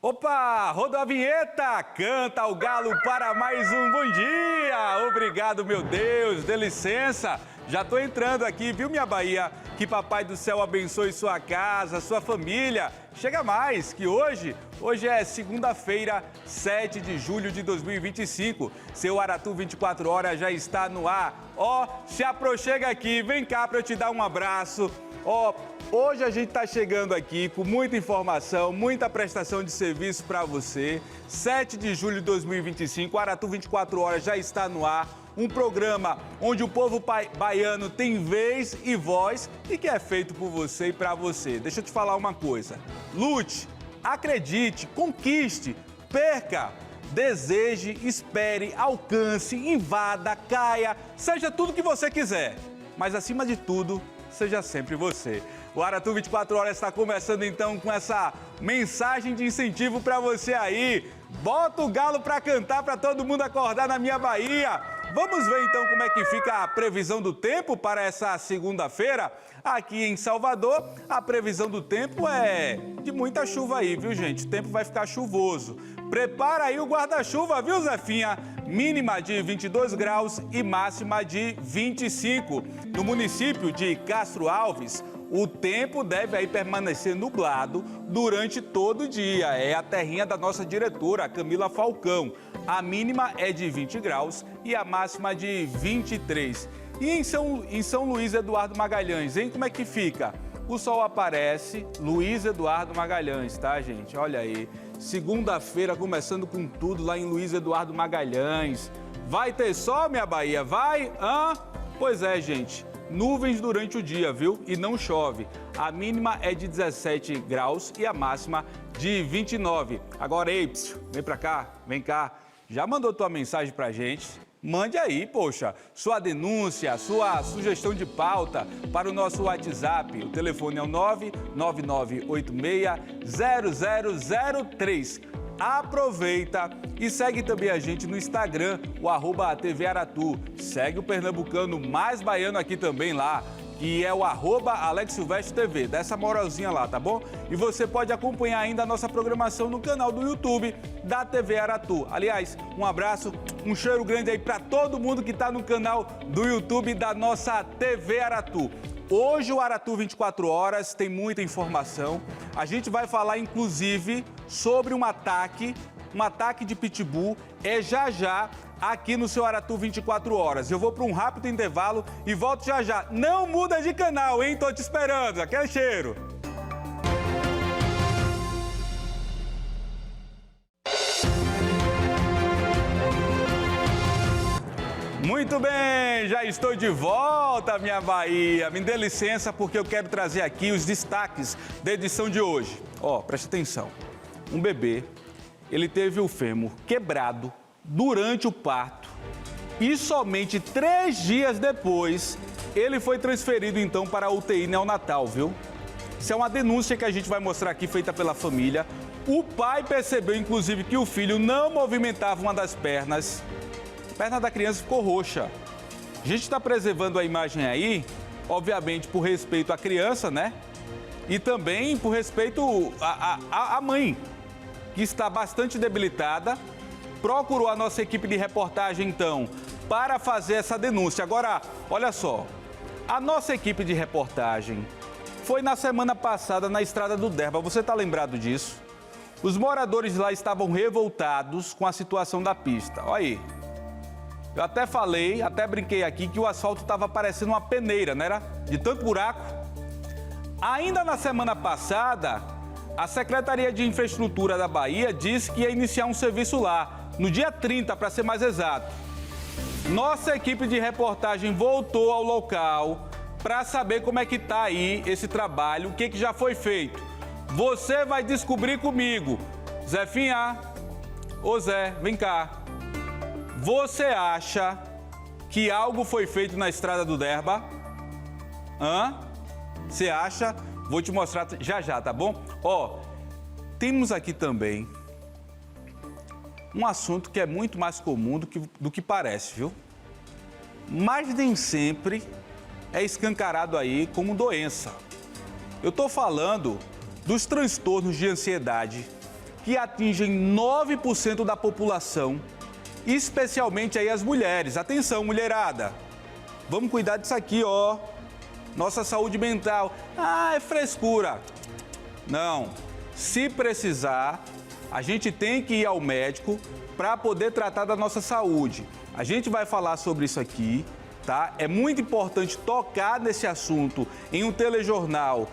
Opa, roda a vinheta, canta o galo para mais um bom dia. Obrigado, meu Deus, dê licença. Já tô entrando aqui, viu, minha Bahia? Que Papai do Céu abençoe sua casa, sua família. Chega mais, que hoje é segunda-feira, 7 de julho de 2025. Seu Aratu 24 horas já está no ar. Se aproxega aqui, vem cá para eu te dar um abraço. Hoje a gente está chegando aqui com muita informação, muita prestação de serviço para você. 7 de julho de 2025, o Aratu 24 horas já está no ar. Um programa onde o povo baiano tem vez e voz e que é feito por você e para você. Deixa eu te falar uma coisa. Lute, acredite, conquiste, perca, deseje, espere, alcance, invada, caia, seja tudo que você quiser. Mas acima de tudo, seja sempre você. O Aratu 24 horas está começando então com essa mensagem de incentivo para você aí. Bota o galo para cantar para todo mundo acordar na minha Bahia. Vamos ver então como é que fica a previsão do tempo para essa segunda-feira. Aqui em Salvador, a previsão do tempo é de muita chuva aí, viu, gente? O tempo vai ficar chuvoso. Prepara aí o guarda-chuva, viu, Zefinha? Mínima de 22 graus e máxima de 25. No município de Castro Alves, o tempo deve aí permanecer nublado durante todo o dia. É a terrinha da nossa diretora, Camila Falcão. A mínima é de 20 graus e a máxima de 23. E em São Luís Eduardo Magalhães, hein? Como é que fica? O sol aparece, Luís Eduardo Magalhães, tá, gente? Olha aí, segunda-feira começando com tudo lá em Luís Eduardo Magalhães. Vai ter sol, minha Bahia? Vai? Pois é, gente. Nuvens durante o dia, viu? E não chove. A mínima é de 17 graus e a máxima de 29. Agora, ei, vem pra cá, vem cá. Já mandou tua mensagem pra gente? Mande aí, poxa, sua denúncia, sua sugestão de pauta para o nosso WhatsApp. O telefone é o 999860003. Aproveita e segue também a gente no Instagram, o @TVAratu. Segue o pernambucano mais baiano aqui também lá, que é o @AlexSilvestre.tv. Dá essa moralzinha lá, tá bom? E você pode acompanhar ainda a nossa programação no canal do YouTube da TV Aratu. Aliás, um abraço, um cheiro grande aí para todo mundo que está no canal do YouTube da nossa TV Aratu. Hoje o Aratu 24 horas tem muita informação. A gente vai falar, inclusive, sobre um ataque de pitbull. Já aqui no seu Aratu 24 horas. Eu vou para um rápido intervalo e volto já. Não muda de canal, hein? Tô te esperando. Aquele cheiro. Muito bem, já estou de volta, minha Bahia. Me dê licença porque eu quero trazer aqui os destaques da edição de hoje. Preste atenção. Um bebê, ele teve o fêmur quebrado durante o parto e somente 3 dias depois ele foi transferido então para a UTI neonatal, viu? Isso é uma denúncia que a gente vai mostrar aqui feita pela família. O pai percebeu inclusive que o filho não movimentava uma das pernas. A perna da criança ficou roxa. A gente está preservando a imagem aí, obviamente por respeito à criança, né? E também por respeito à mãe, que está bastante debilitada. Procurou a nossa equipe de reportagem, então, para fazer essa denúncia. Agora, olha só, a nossa equipe de reportagem foi na semana passada na Estrada do Derba. Você está lembrado disso? Os moradores lá estavam revoltados com a situação da pista. Olha aí. Eu até brinquei aqui que o asfalto estava parecendo uma peneira, não era? De tanto buraco. Ainda na semana passada, a Secretaria de Infraestrutura da Bahia disse que ia iniciar um serviço lá, no dia 30, para ser mais exato. Nossa equipe de reportagem voltou ao local para saber como é que está aí esse trabalho, o que já foi feito. Você vai descobrir comigo. Zefinha, ô Zé, vem cá. Você acha que algo foi feito na Estrada do Derba? Você acha? Vou te mostrar já, tá bom? Temos aqui também um assunto que é muito mais comum do que parece, viu? Mas nem sempre é escancarado aí como doença. Eu estou falando dos transtornos de ansiedade, que atingem 9% da população, especialmente aí as mulheres. Atenção, mulherada, vamos cuidar disso aqui, ó. Nossa saúde mental. Ah, é frescura. Não, se precisar, a gente tem que ir ao médico para poder tratar da nossa saúde. A gente vai falar sobre isso aqui, tá? É muito importante tocar nesse assunto em um telejornal,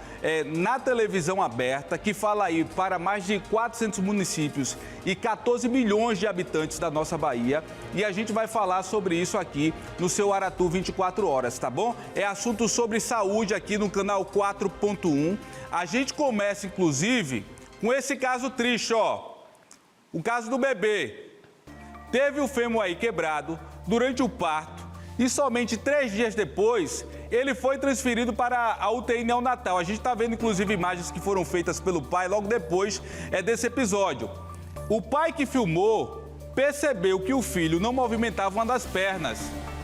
na televisão aberta, que fala aí para mais de 400 municípios e 14 milhões de habitantes da nossa Bahia. E a gente vai falar sobre isso aqui no seu Aratu 24 horas, tá bom? É assunto sobre saúde aqui no canal 4.1. A gente começa, inclusive, com esse caso triste, ó. O caso do bebê. Teve o fêmur aí quebrado durante o parto e somente 3 dias depois ele foi transferido para a UTI neonatal. A gente está vendo inclusive imagens que foram feitas pelo pai logo depois desse episódio. O pai que filmou percebeu que o filho não movimentava uma das pernas.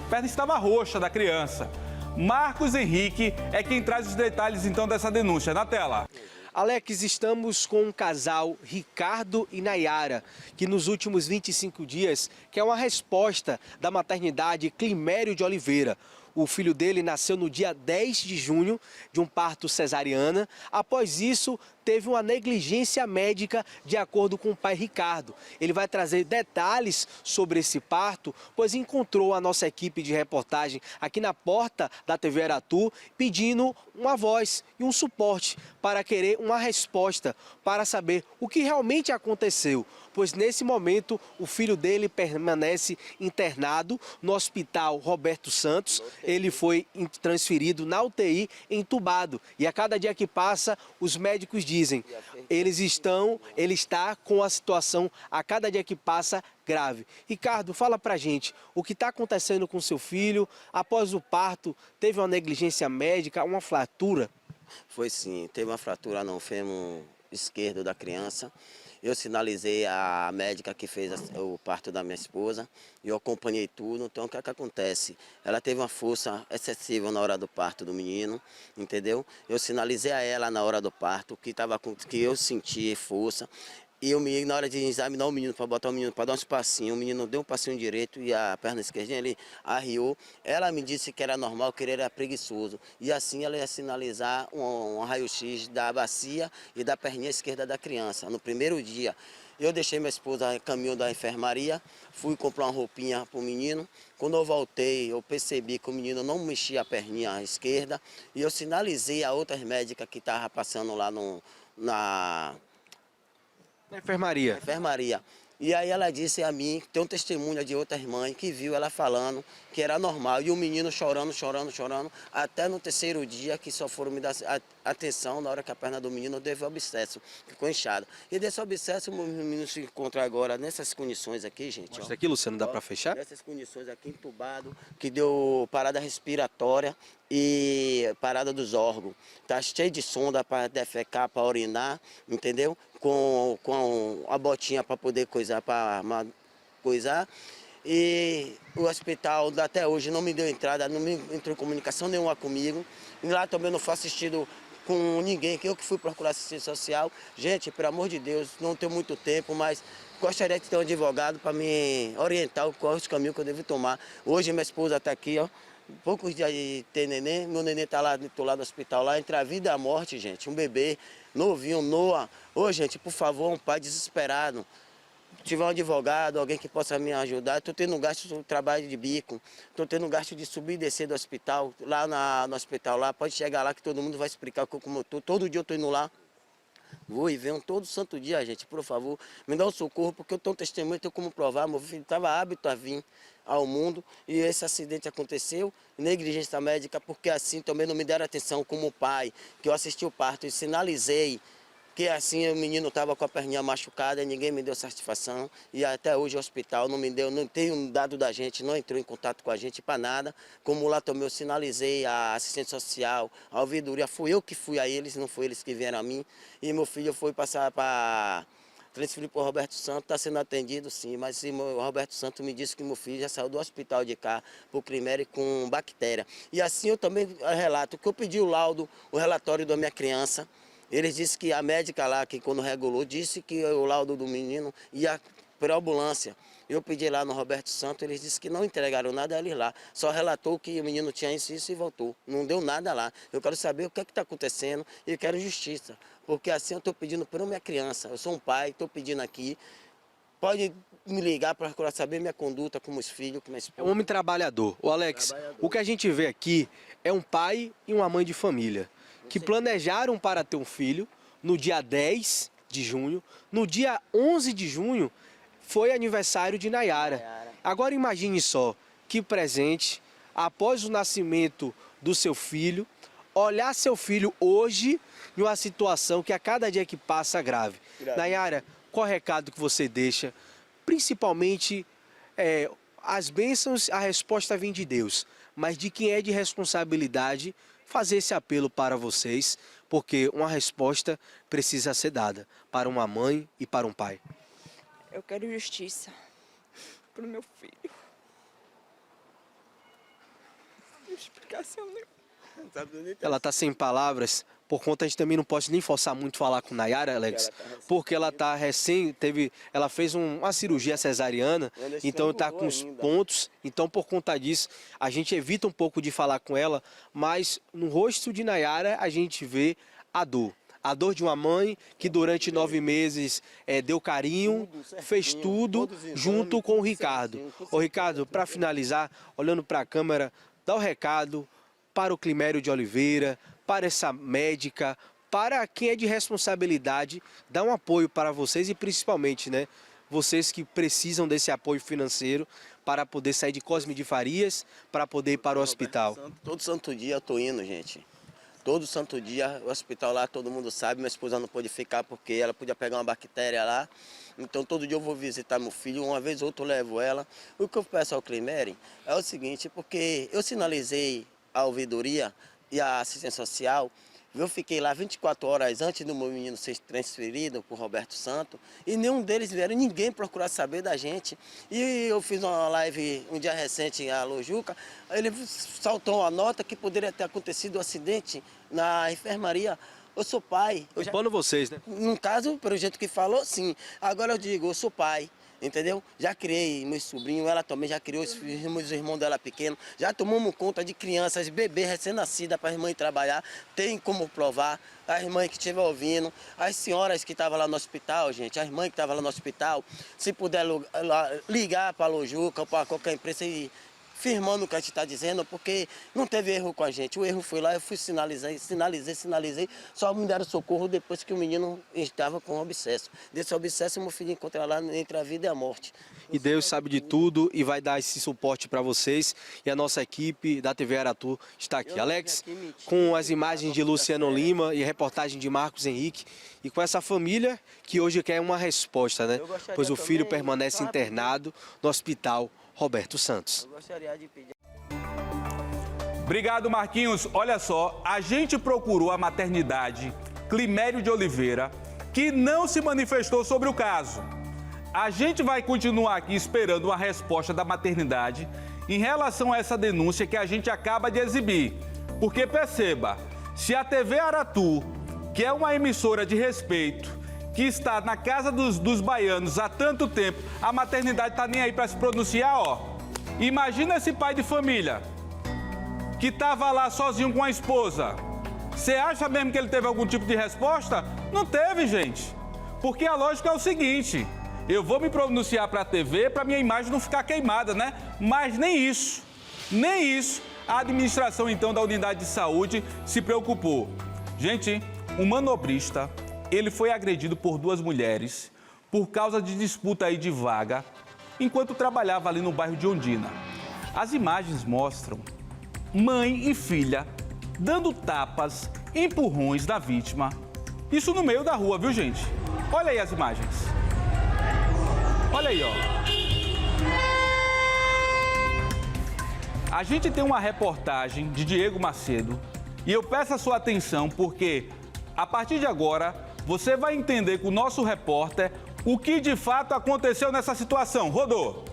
A perna estava roxa da criança. Marcos Henrique é quem traz os detalhes então dessa denúncia. Na tela. Alex, estamos com um casal, Ricardo e Nayara, que nos últimos 25 dias quer uma resposta da maternidade Climério de Oliveira. O filho dele nasceu no dia 10 de junho de um parto cesariana. Após isso, teve uma negligência médica, de acordo com o pai Ricardo. Ele vai trazer detalhes sobre esse parto, pois encontrou a nossa equipe de reportagem aqui na porta da TV Aratu, pedindo uma voz e um suporte para querer uma resposta, para saber o que realmente aconteceu. Pois nesse momento o filho dele permanece internado no Hospital Roberto Santos. Ele foi transferido na UTI, entubado. E a cada dia que passa, os médicos dizem, ele está com a situação, a cada dia que passa, grave. Ricardo, fala pra gente, o que está acontecendo com seu filho? Após o parto, teve uma negligência médica, uma fratura? Foi sim, teve uma fratura no fêmur esquerdo da criança. Eu sinalizei a médica que fez o parto da minha esposa e eu acompanhei tudo. Então, o que é que acontece? Ela teve uma força excessiva na hora do parto do menino, entendeu? Eu sinalizei a ela na hora do parto que eu senti força. E o menino, na hora de examinar o menino, para botar o menino, para dar um espacinho, o menino deu um passinho direito e a perna esquerdinha ele arriou. Ela me disse que era normal, que ele era preguiçoso. E assim ela ia sinalizar um raio-x da bacia e da perninha esquerda da criança. No primeiro dia, eu deixei minha esposa a caminho da enfermaria, fui comprar uma roupinha para o menino. Quando eu voltei, eu percebi que o menino não mexia a perninha esquerda. E eu sinalizei a outras médicas que estavam passando lá na enfermaria. E aí ela disse a mim, tem um testemunho de outras mães que viu ela falando que era normal. E o menino chorando, até no terceiro dia que só foram me dar atenção na hora que a perna do menino teve abscesso, ficou inchado. E desse abscesso o menino se encontra agora nessas condições aqui, gente. Mostra aqui, Luciano, dá para fechar? Nessas condições aqui, entubado, que deu parada respiratória e parada dos órgãos. Tá cheio de sonda para defecar, para urinar, entendeu? Com a botinha para poder coisar, E o hospital até hoje não me deu entrada, não me entrou em comunicação nenhuma comigo. E lá também não foi assistido com ninguém, que eu que fui procurar assistência social. Gente, pelo amor de Deus, não tenho muito tempo, mas gostaria de ter um advogado para me orientar qual é os caminhos que eu devo tomar. Hoje minha esposa está aqui, ó. Poucos dias de ter neném, meu neném está lá, tô lá no hospital, lá entre a vida e a morte, gente. Um bebê novinho, Noah. Ô, gente, por favor, um pai desesperado. Se tiver um advogado, alguém que possa me ajudar. Estou tendo gasto de trabalho de bico, estou tendo gasto de subir e descer do hospital, lá no hospital, lá. Pode chegar lá que todo mundo vai explicar como eu estou. Todo dia eu estou indo lá. Vou e venho todo santo dia, gente, por favor, me dá um socorro, porque eu tenho um testemunho, tenho como provar, meu filho estava hábito a vir ao mundo e esse acidente aconteceu, negligência médica, porque assim também não me deram atenção como pai, que eu assisti o parto e sinalizei que assim o menino estava com a perninha machucada e ninguém me deu satisfação. E até hoje o hospital não me deu, não tem um dado da gente, não entrou em contato com a gente para nada. Como lá também eu sinalizei a assistente social, a ouvidoria, fui eu que fui a eles, não foi eles que vieram a mim. E meu filho foi passar para transferir para o Roberto Santos, está sendo atendido sim, mas o Roberto Santos me disse que meu filho já saiu do hospital de cá para o Climério com bactéria. E assim eu também relato que eu pedi o laudo, o relatório da minha criança, Eles disseram que a médica lá, que quando regulou, disse que o laudo do menino ia por ambulância. Eu pedi lá no Roberto Santos, eles disseram que não entregaram nada a eles lá. Só relatou que o menino tinha isso e voltou. Não deu nada lá. Eu quero saber o que é que está acontecendo e eu quero justiça. Porque assim eu estou pedindo por minha criança. Eu sou um pai, estou pedindo aqui. Pode me ligar para procurar saber minha conduta com meus filhos, com minha esposa. É um homem trabalhador. O Alex, o que a gente vê aqui é um pai e uma mãe de família que planejaram para ter um filho no dia 10 de junho. No dia 11 de junho foi aniversário de Nayara. Agora imagine só, que presente, após o nascimento do seu filho, olhar seu filho hoje em uma situação que a cada dia que passa grave. Nayara, qual é o recado que você deixa? Principalmente as bênçãos, a resposta vem de Deus, mas de quem é de responsabilidade fazer esse apelo para vocês, porque uma resposta precisa ser dada para uma mãe e para um pai. Eu quero justiça para o meu filho. Explicação nenhuma. Ela está sem palavras, por conta a gente também não pode nem forçar muito falar com Nayara, Alex, porque ela está ela fez uma cirurgia cesariana, então está com os pontos, então por conta disso a gente evita um pouco de falar com ela, mas no rosto de Nayara a gente vê a dor. A dor de uma mãe que durante 9 meses deu carinho, fez tudo junto com o Ricardo. Ô Ricardo, para finalizar, olhando para a câmera, dá o recado para o Climério de Oliveira, para essa médica, para quem é de responsabilidade, dá um apoio para vocês e principalmente, né, vocês que precisam desse apoio financeiro para poder sair de Cosme de Farias, para poder ir para o hospital. Todo santo dia eu tô indo, gente. Todo santo dia, o hospital lá, todo mundo sabe, minha esposa não pôde ficar porque ela podia pegar uma bactéria lá. Então todo dia eu vou visitar meu filho, uma vez ou outra eu levo ela. O que eu peço ao Climério é o seguinte, porque eu sinalizei a ouvidoria e a assistência social, eu fiquei lá 24 horas antes do meu menino ser transferido para o Roberto Santos e nenhum deles vieram, ninguém procurar saber da gente. E eu fiz uma live um dia recente em Alojuca, ele saltou uma nota que poderia ter acontecido um acidente na enfermaria. Eu sou pai. Culpando vocês, né? No caso, pelo jeito que falou, sim. Agora eu digo, eu sou pai. Entendeu? Já criei meus sobrinhos, ela também já criou os irmãos dela pequenos, já tomamos conta de crianças, bebês recém-nascidas para as mães trabalhar, tem como provar, as mães que estiver ouvindo, as senhoras que estavam lá no hospital, gente, as mães que estavam lá no hospital, se puder ligar para a Lojuca ou para qualquer empresa e firmando o que a gente está dizendo, porque não teve erro com a gente. O erro foi lá, eu fui sinalizei, só me deram socorro depois que o menino estava com um abscesso. Desse abscesso, meu filho encontra lá entre a vida e a morte. E Deus sabe de tudo e vai dar esse suporte para vocês. E a nossa equipe da TV Aratu está aqui. Alex, com as imagens de Luciano Lima e reportagem de Marcos Henrique. E com essa família que hoje quer uma resposta, né? Pois o filho permanece internado no hospital Roberto Santos. Eu gostaria de pedir... Obrigado, Marquinhos. Olha só, a gente procurou a maternidade Climério de Oliveira, que não se manifestou sobre o caso. A gente vai continuar aqui esperando uma resposta da maternidade em relação a essa denúncia que a gente acaba de exibir. Porque perceba, se a TV Aratu, que é uma emissora de respeito, que está na casa dos baianos há tanto tempo, a maternidade está nem aí para se pronunciar, ó. Imagina esse pai de família que estava lá sozinho com a esposa. Você acha mesmo que ele teve algum tipo de resposta? Não teve, gente. Porque a lógica é o seguinte, eu vou me pronunciar para a TV para minha imagem não ficar queimada, né? Mas nem isso, a administração então da unidade de saúde se preocupou. Gente, um manobrista, ele foi agredido por 2 mulheres por causa de disputa aí de vaga, enquanto trabalhava ali no bairro de Ondina. As imagens mostram mãe e filha dando tapas, empurrões da vítima. Isso no meio da rua, viu, gente? Olha aí as imagens. Olha aí, ó. A gente tem uma reportagem de Diego Macedo e eu peço a sua atenção porque, a partir de agora, você vai entender com o nosso repórter o que de fato aconteceu nessa situação. Rodou.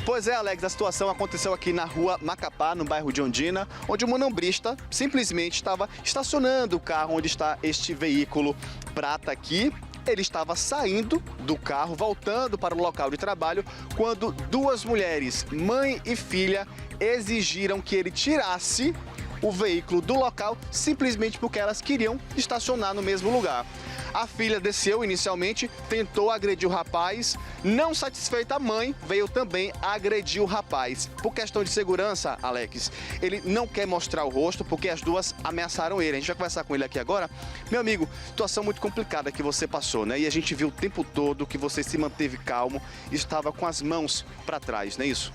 Pois é, Alex, a situação aconteceu aqui na rua Macapá, no bairro de Ondina, onde o manobrista simplesmente estava estacionando o carro onde está este veículo prata aqui. Ele estava saindo do carro, voltando para o local de trabalho, quando duas mulheres, mãe e filha, exigiram que ele tirasse o veículo do local simplesmente porque elas queriam estacionar no mesmo lugar. A filha desceu inicialmente, tentou agredir o rapaz, não satisfeita a mãe, veio também agredir o rapaz. Por questão de segurança, Alex, ele não quer mostrar o rosto porque as duas ameaçaram ele. A gente vai conversar com ele aqui agora. Meu amigo, situação muito complicada que você passou, né? E a gente viu o tempo todo que você se manteve calmo, estava com as mãos para trás, não é isso?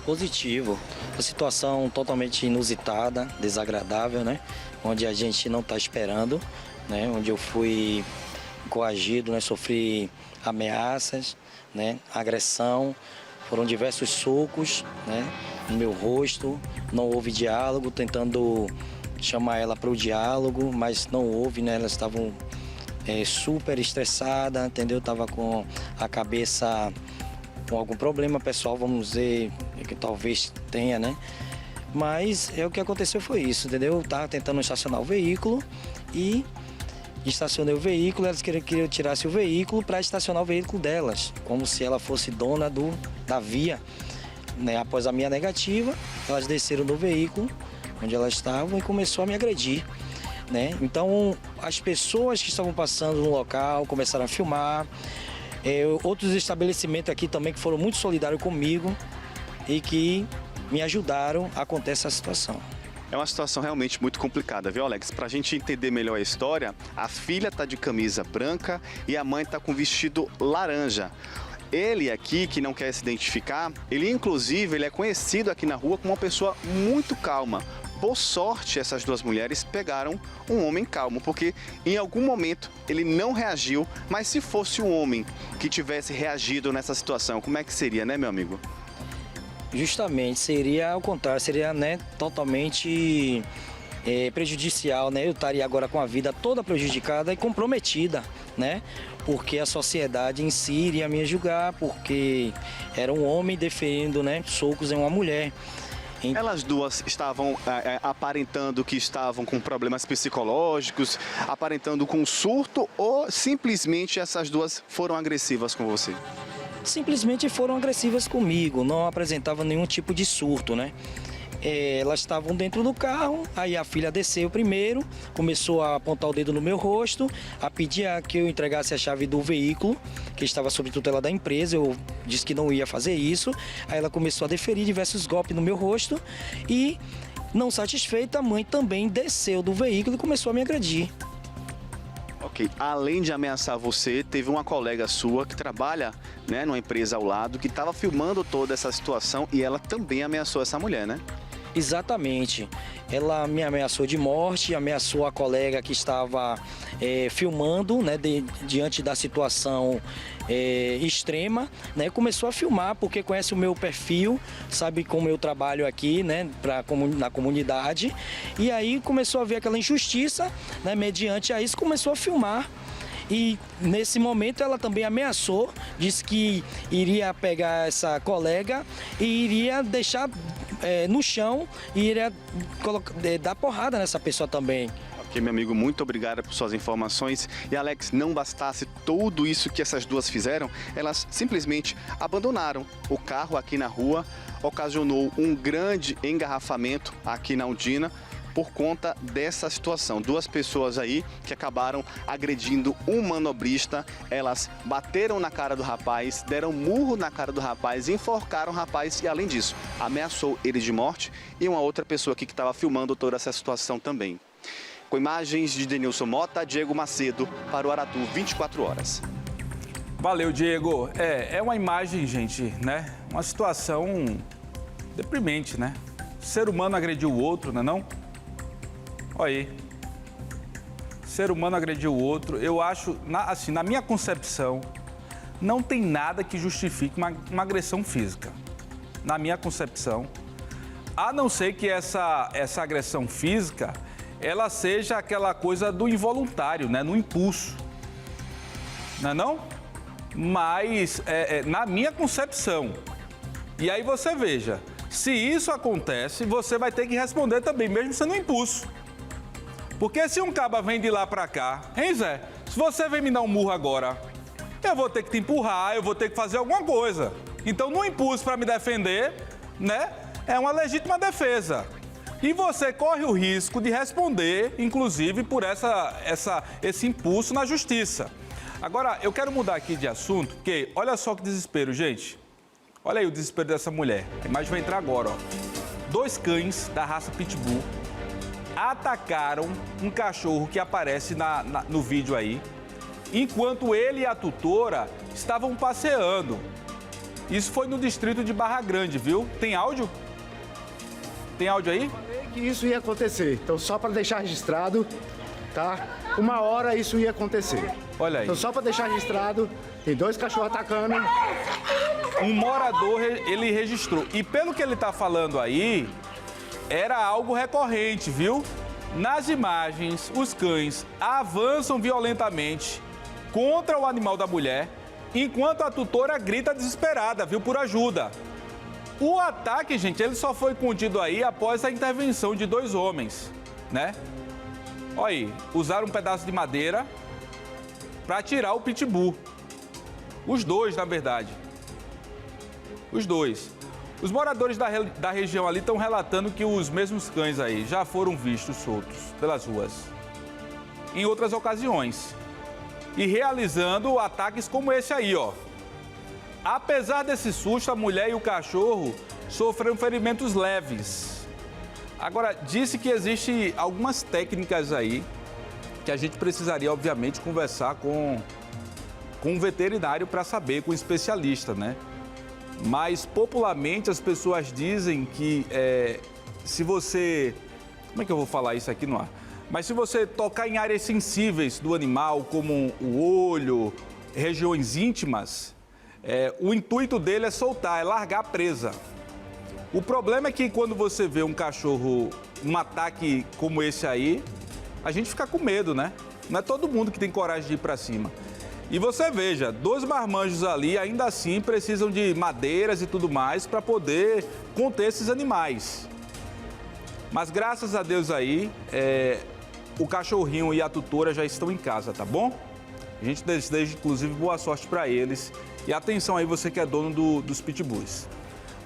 Positivo. Uma situação totalmente inusitada, desagradável, né? Onde a gente não está esperando, né? Onde eu fui coagido, né? Sofri ameaças, né? Agressão, foram diversos socos, né? No meu rosto, não houve diálogo, tentando chamar ela para o diálogo, mas não houve, né? Elas estavam super estressadas, entendeu? Tava com a cabeça com algum problema pessoal, vamos dizer, que talvez tenha, né? Mas o que aconteceu foi isso, entendeu? Eu tava tentando estacionar o veículo e estacionei o veículo, elas queriam que eu tirasse o veículo para estacionar o veículo delas, como se ela fosse dona da via, né? Após a minha negativa, elas desceram do veículo onde elas estavam e começou a me agredir, né? Então, as pessoas que estavam passando no local começaram a filmar. Outros estabelecimentos aqui também que foram muito solidários comigo e que me ajudaram a conter essa situação. É uma situação realmente muito complicada, viu, Alex? Para a gente entender melhor a história, a filha está de camisa branca e a mãe está com vestido laranja. Ele aqui, que não quer se identificar, ele é conhecido aqui na rua como uma pessoa muito calma. Por sorte, essas duas mulheres pegaram um homem calmo, porque em algum momento ele não reagiu, mas se fosse um homem que tivesse reagido nessa situação, como é que seria, né, meu amigo? Justamente, seria ao contrário, seria, né, totalmente prejudicial, né? Eu estaria agora com a vida toda prejudicada e comprometida, né? Porque a sociedade em si iria me julgar, porque era um homem deferindo, né, socos em uma mulher. Elas duas estavam aparentando que estavam com problemas psicológicos, aparentando com surto, ou simplesmente essas duas foram agressivas com você? Simplesmente foram agressivas comigo, não apresentavam nenhum tipo de surto, né? Elas estavam dentro do carro, aí a filha desceu primeiro, começou a apontar o dedo no meu rosto, a pedir que eu entregasse a chave do veículo, que estava sob tutela da empresa. Eu disse que não ia fazer isso, aí ela começou a deferir diversos golpes no meu rosto e, não satisfeita, a mãe também desceu do veículo e começou a me agredir. Ok, além de ameaçar você, teve uma colega sua que trabalha, né, numa empresa ao lado, que estava filmando toda essa situação e ela também ameaçou essa mulher, né? Exatamente. Ela me ameaçou de morte, ameaçou a colega que estava filmando, né, diante da situação extrema, né? Começou a filmar porque conhece o meu perfil, sabe como eu trabalho aqui, né, na comunidade. E aí começou a ver aquela injustiça, né? Mediante a isso começou a filmar. E nesse momento ela também ameaçou, disse que iria pegar essa colega e iria deixar no chão e iria dar porrada nessa pessoa também. Ok, meu amigo, muito obrigado por suas informações. E Alex, não bastasse tudo isso que essas duas fizeram, elas simplesmente abandonaram o carro aqui na rua, ocasionou um grande engarrafamento aqui na Ondina, por conta dessa situação. Duas pessoas aí que acabaram agredindo um manobrista, elas bateram na cara do rapaz, deram murro na cara do rapaz, enforcaram o rapaz e, além disso, ameaçou ele de morte e uma outra pessoa aqui que estava filmando toda essa situação também. Com imagens de Denilson Mota, Diego Macedo, para o Aratu 24 horas. Valeu, Diego. É uma imagem, gente, né? Uma situação deprimente, né? O ser humano agrediu o outro, não é não? Olha aí, ser humano agrediu o outro. Eu acho, assim, na minha concepção, não tem nada que justifique uma agressão física. Na minha concepção, a não ser que essa agressão física, ela seja aquela coisa do involuntário, né, no impulso, não é não? Mas, na minha concepção, E aí você veja, se isso acontece, você vai ter que responder também, mesmo sendo um impulso. Porque se um caba vem de lá pra cá, hein, Zé? Se você vem me dar um murro agora, eu vou ter que te empurrar, eu vou ter que fazer alguma coisa. Então, no impulso para me defender, né, é uma legítima defesa. E você corre o risco de responder, inclusive, por esse impulso na justiça. Agora, eu quero mudar aqui de assunto, porque olha só que desespero, gente. Olha aí o desespero dessa mulher. A imagem vai entrar agora, ó. 2 cães da raça Pitbull atacaram um cachorro que aparece no vídeo aí, enquanto ele e a tutora estavam passeando. Isso foi no distrito de Barra Grande, viu? Tem áudio? Tem áudio aí? Falei que isso ia acontecer, então só para deixar registrado, tá? 1 hora isso ia acontecer. Olha aí. Então só para deixar registrado, tem 2 cachorros atacando. Um morador, ele registrou. E pelo que ele tá falando aí, era algo recorrente, viu? Nas imagens, os cães avançam violentamente contra o animal da mulher, enquanto a tutora grita desesperada, viu, por ajuda. O ataque, gente, ele só foi contido aí após a intervenção de 2 homens, né? Olha aí, usaram um pedaço de madeira para tirar o pitbull. Os 2, na verdade. Os 2. Os moradores da região ali estão relatando que os mesmos cães aí já foram vistos soltos pelas ruas em outras ocasiões e realizando ataques como esse aí, ó. Apesar desse susto, a mulher e o cachorro sofreram ferimentos leves. Agora, disse que existem algumas técnicas aí que a gente precisaria, obviamente, conversar com um veterinário para saber, com um especialista, né? Mas, popularmente, as pessoas dizem que se você... Como é que eu vou falar isso aqui no ar? Mas se você tocar em áreas sensíveis do animal, como o olho, regiões íntimas, o intuito dele é soltar, é largar a presa. O problema é que quando você vê um cachorro, um ataque como esse aí, a gente fica com medo, né? Não é todo mundo que tem coragem de ir para cima. E você veja, 2 marmanjos ali ainda assim precisam de madeiras e tudo mais para poder conter esses animais. Mas graças a Deus aí, o cachorrinho e a tutora já estão em casa, tá bom? A gente deseja, inclusive, boa sorte para eles. E atenção aí, você que é dono dos pitbulls.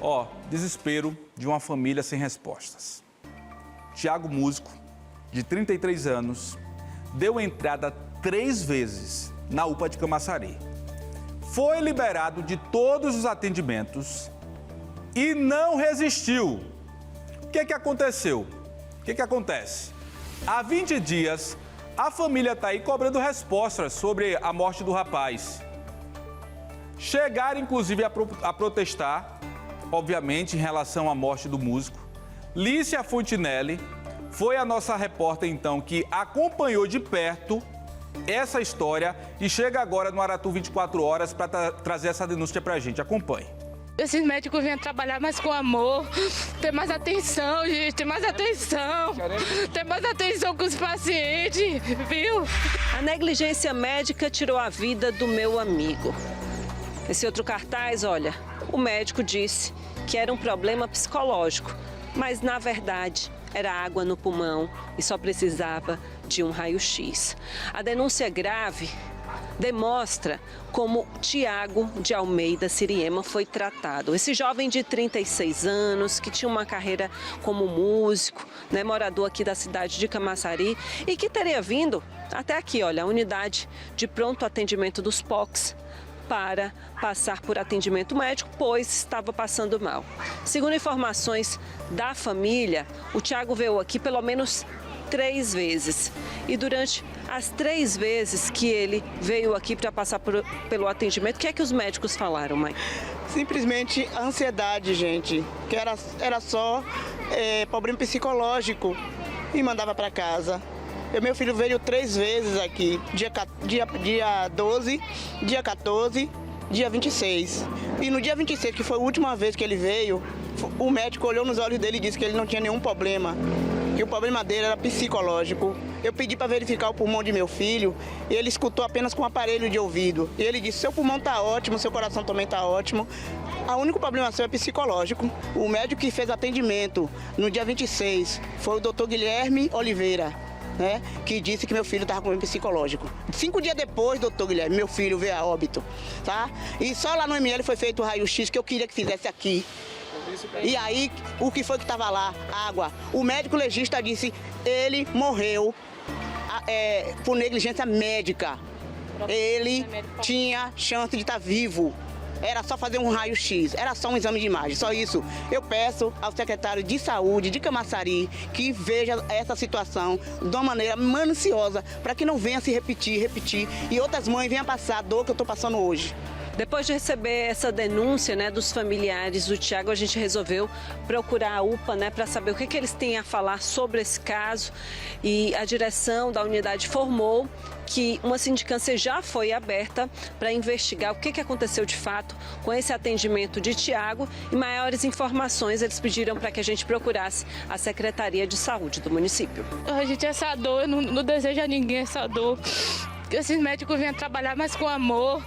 Ó, desespero de uma família sem respostas. Tiago, músico, de 33 anos, deu entrada 3 vezes na UPA de Camaçari. Foi liberado de todos os atendimentos e não resistiu. O que aconteceu? O que acontece? Há 20 dias, a família está aí cobrando respostas sobre a morte do rapaz. Chegaram, inclusive, a protestar, obviamente, em relação à morte do músico. Lícia Fontinelli foi a nossa repórter, então, que acompanhou de perto essa história e chega agora no Aratu 24 horas para trazer essa denúncia para a gente. Acompanhe. Esses médicos vêm trabalhar mais com amor, ter mais atenção, gente, ter mais atenção. Ter mais atenção com os pacientes, viu? A negligência médica tirou a vida do meu amigo. Esse outro cartaz, olha, o médico disse que era um problema psicológico, mas na verdade era água no pulmão e só precisava de um raio-x. A denúncia grave demonstra como Tiago de Almeida Siriema foi tratado. Esse jovem de 36 anos, que tinha uma carreira como músico, né, morador aqui da cidade de Camaçari e que teria vindo até aqui, olha, a unidade de pronto atendimento dos POCs, para passar por atendimento médico, pois estava passando mal. Segundo informações da família, o Tiago veio aqui pelo menos 3 vezes. E durante as 3 vezes que ele veio aqui para passar pelo atendimento, o que é que os médicos falaram, mãe? Simplesmente ansiedade, gente, que era só problema psicológico e mandava para casa. Meu filho veio 3 vezes aqui, dia 12, dia 14, dia 26. E no dia 26, que foi a última vez que ele veio, o médico olhou nos olhos dele e disse que ele não tinha nenhum problema, que o problema dele era psicológico. Eu pedi para verificar o pulmão de meu filho e ele escutou apenas com um aparelho de ouvido. E ele disse, seu pulmão está ótimo, seu coração também está ótimo. O único problema seu é psicológico. O médico que fez atendimento no dia 26 foi o Dr. Guilherme Oliveira, né, que disse que meu filho estava com problema psicológico. 5 dias depois, doutor Guilherme, meu filho veio a óbito, tá? E só lá no ML foi feito o raio-x que eu queria que fizesse aqui. E aí, o que foi que estava lá? Água. O médico legista disse, ele morreu por negligência médica. Ele tinha chance de estar vivo. Era só fazer um raio-x, era só um exame de imagem, só isso. Eu peço ao secretário de Saúde de Camaçari que veja essa situação de uma maneira minuciosa para que não venha se repetir e outras mães venham passar a dor que eu estou passando hoje. Depois de receber essa denúncia, né, dos familiares do Tiago, a gente resolveu procurar a UPA, né, para saber o que eles têm a falar sobre esse caso. E a direção da unidade informou que uma sindicância já foi aberta para investigar o que aconteceu de fato com esse atendimento de Tiago. E maiores informações eles pediram para que a gente procurasse a Secretaria de Saúde do município. A gente, essa dor, eu não desejo a ninguém essa dor. Que esses médicos venham trabalhar mais com amor,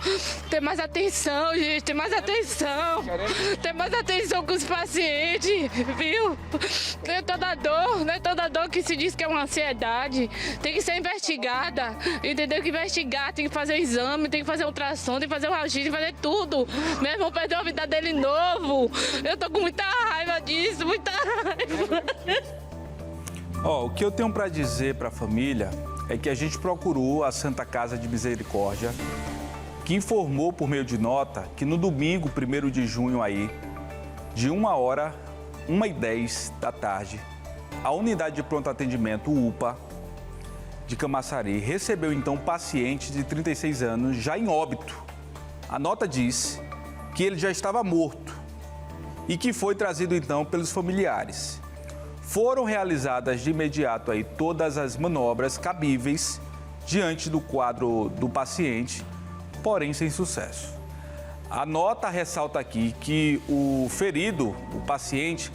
ter mais atenção, gente, ter mais atenção. Ter mais atenção com os pacientes, viu? Não é toda dor que se diz que é uma ansiedade. Tem que ser investigada, entendeu? Que investigar, tem que fazer exame, tem que fazer ultrassom, tem que fazer o raio-x, tem que fazer tudo. Meu irmão perdeu a vida dele novo. Eu tô com muita raiva disso, muita raiva. Ó, o que eu tenho para dizer para a família é que a gente procurou a Santa Casa de Misericórdia, que informou por meio de nota que no domingo, 1º de junho aí, de 1h, 1h10 da tarde, a unidade de pronto atendimento, UPA, de Camaçari, recebeu então um paciente de 36 anos, já em óbito. A nota diz que ele já estava morto e que foi trazido então pelos familiares. Foram realizadas de imediato aí todas as manobras cabíveis diante do quadro do paciente, porém sem sucesso. A nota ressalta aqui que o ferido, o paciente,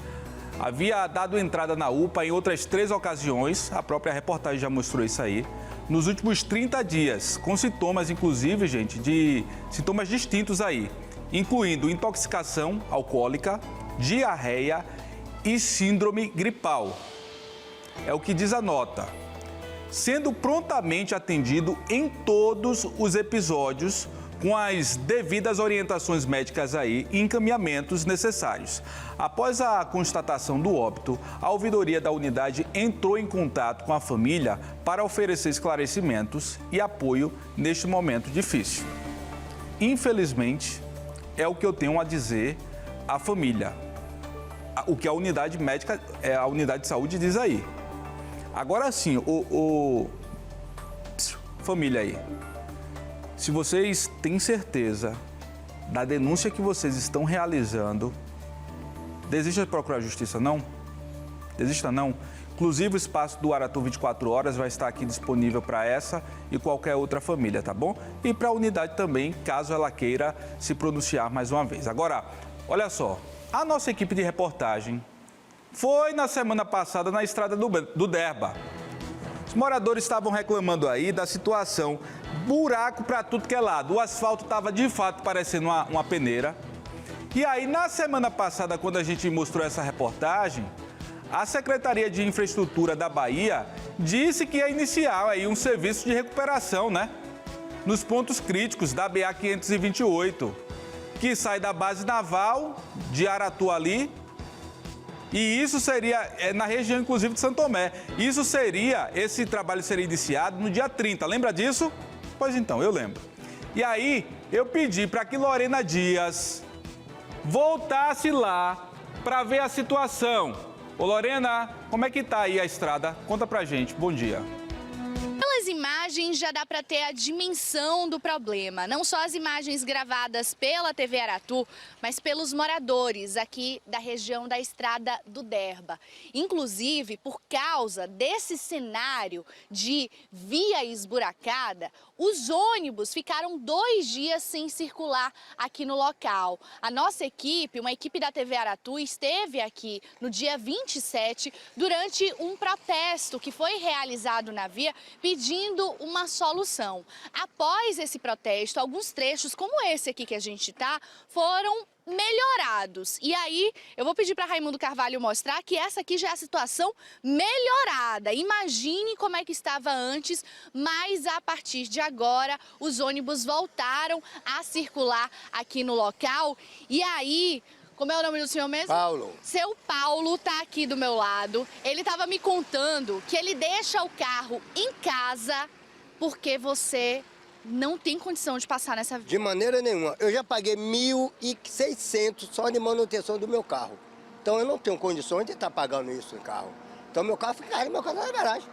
havia dado entrada na UPA em outras 3 ocasiões, a própria reportagem já mostrou isso aí, nos últimos 30 dias, com sintomas, inclusive, gente, de sintomas distintos aí, incluindo intoxicação alcoólica, diarreia e síndrome gripal. É o que diz a nota. Sendo prontamente atendido em todos os episódios com as devidas orientações médicas aí e encaminhamentos necessários. Após a constatação do óbito, a ouvidoria da unidade entrou em contato com a família para oferecer esclarecimentos e apoio neste momento difícil. Infelizmente, é o que eu tenho a dizer à família. O que a unidade médica, a unidade de saúde diz aí. Agora sim, família aí, se vocês têm certeza da denúncia que vocês estão realizando, desista de procurar justiça, não? Desista não. Inclusive o espaço do Aratu 24 horas vai estar aqui disponível para essa e qualquer outra família, tá bom? E para a unidade também, caso ela queira se pronunciar mais uma vez. Agora, olha só. A nossa equipe de reportagem foi na semana passada na estrada do Derba. Os moradores estavam reclamando aí da situação, buraco para tudo que é lado. O asfalto estava de fato parecendo uma peneira. E aí, na semana passada, quando a gente mostrou essa reportagem, a Secretaria de Infraestrutura da Bahia disse que ia iniciar aí um serviço de recuperação, né? Nos pontos críticos da BA-528. Que sai da base naval de Aratu ali, e isso seria na região, inclusive, de Santo Tomé. Esse trabalho seria iniciado no dia 30, lembra disso? Pois então, eu lembro. E aí, eu pedi para que Lorena Dias voltasse lá para ver a situação. Ô Lorena, como é que tá aí a estrada? Conta pra gente, bom dia. Pelas imagens imagens já dá para ter a dimensão do problema. Não só as imagens gravadas pela TV Aratu, mas pelos moradores aqui da região da Estrada do Derba. Inclusive, por causa desse cenário de via esburacada, os ônibus ficaram 2 dias sem circular aqui no local. A nossa equipe, uma equipe da TV Aratu, esteve aqui no dia 27 durante um protesto que foi realizado na via pedindo uma solução. Após esse protesto, alguns trechos como esse aqui que a gente está foram melhorados. E aí, eu vou pedir para Raimundo Carvalho mostrar que essa aqui já é a situação melhorada. Imagine como é que estava antes, mas a partir de agora, os ônibus voltaram a circular aqui no local. E aí, como é o nome do senhor mesmo? Paulo. Seu Paulo tá aqui do meu lado. Ele estava me contando que ele deixa o carro em casa porque você não tem condição de passar nessa via. De maneira nenhuma. Eu já paguei 1.600 só de manutenção do meu carro. Então eu não tenho condições de estar pagando isso em carro. Então meu carro fica aí, meu carro está na garagem.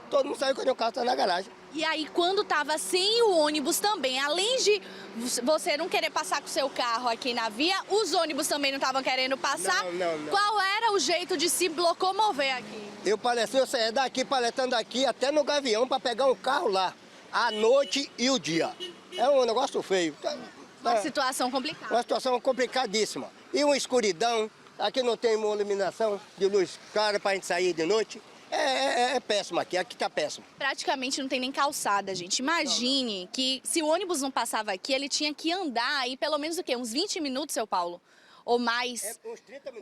Todo mundo sabe que o meu carro está na garagem. E aí, quando estava sem o ônibus também, além de você não querer passar com o seu carro aqui na via, os ônibus também não estavam querendo passar? Não. Qual era o jeito de se locomover aqui? Eu saía daqui, paletando aqui até no Gavião para pegar um carro lá, à noite e o dia. É um negócio feio. Uma situação complicada. Uma situação complicadíssima. E uma escuridão, aqui não tem uma iluminação de luz clara para a gente sair de noite. É péssimo aqui está péssimo. Praticamente não tem nem calçada, gente. Imagine que se o ônibus não passava aqui, ele tinha que andar aí pelo menos o quê? Uns 20 minutos, seu Paulo? Ou mais?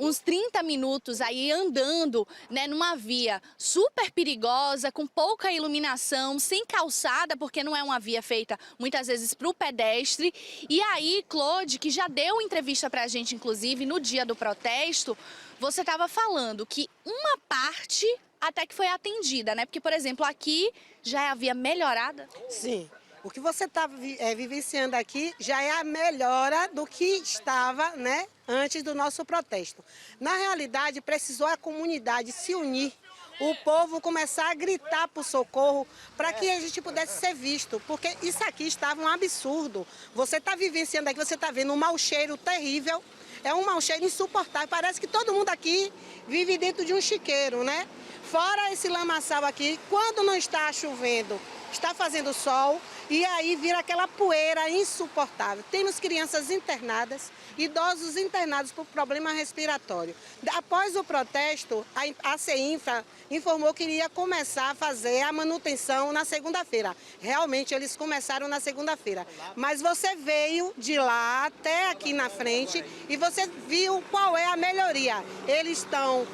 Uns 30 minutos aí andando, né, numa via super perigosa, com pouca iluminação, sem calçada, porque não é uma via feita muitas vezes para o pedestre. E aí, Claude, que já deu entrevista pra gente, inclusive, no dia do protesto, você estava falando que uma parte até que foi atendida, né? Porque, por exemplo, aqui já é a via melhorada? Sim. O que você está vivenciando aqui já é a melhora do que estava, né, antes do nosso protesto. Na realidade, precisou a comunidade se unir, o povo começar a gritar por socorro para que a gente pudesse ser visto, porque isso aqui estava um absurdo. Você está vivenciando aqui, você está vendo um mau cheiro terrível, é um mau cheiro insuportável, parece que todo mundo aqui vive dentro de um chiqueiro, né? Fora esse lamaçal aqui, quando não está chovendo, está fazendo sol e aí vira aquela poeira insuportável. Temos crianças internadas, idosos internados por problema respiratório. Após o protesto, a CEINFRA informou que iria começar a fazer a manutenção na segunda-feira. Realmente, eles começaram na segunda-feira. Mas você veio de lá até aqui na frente e você viu qual é a melhoria. Eles estão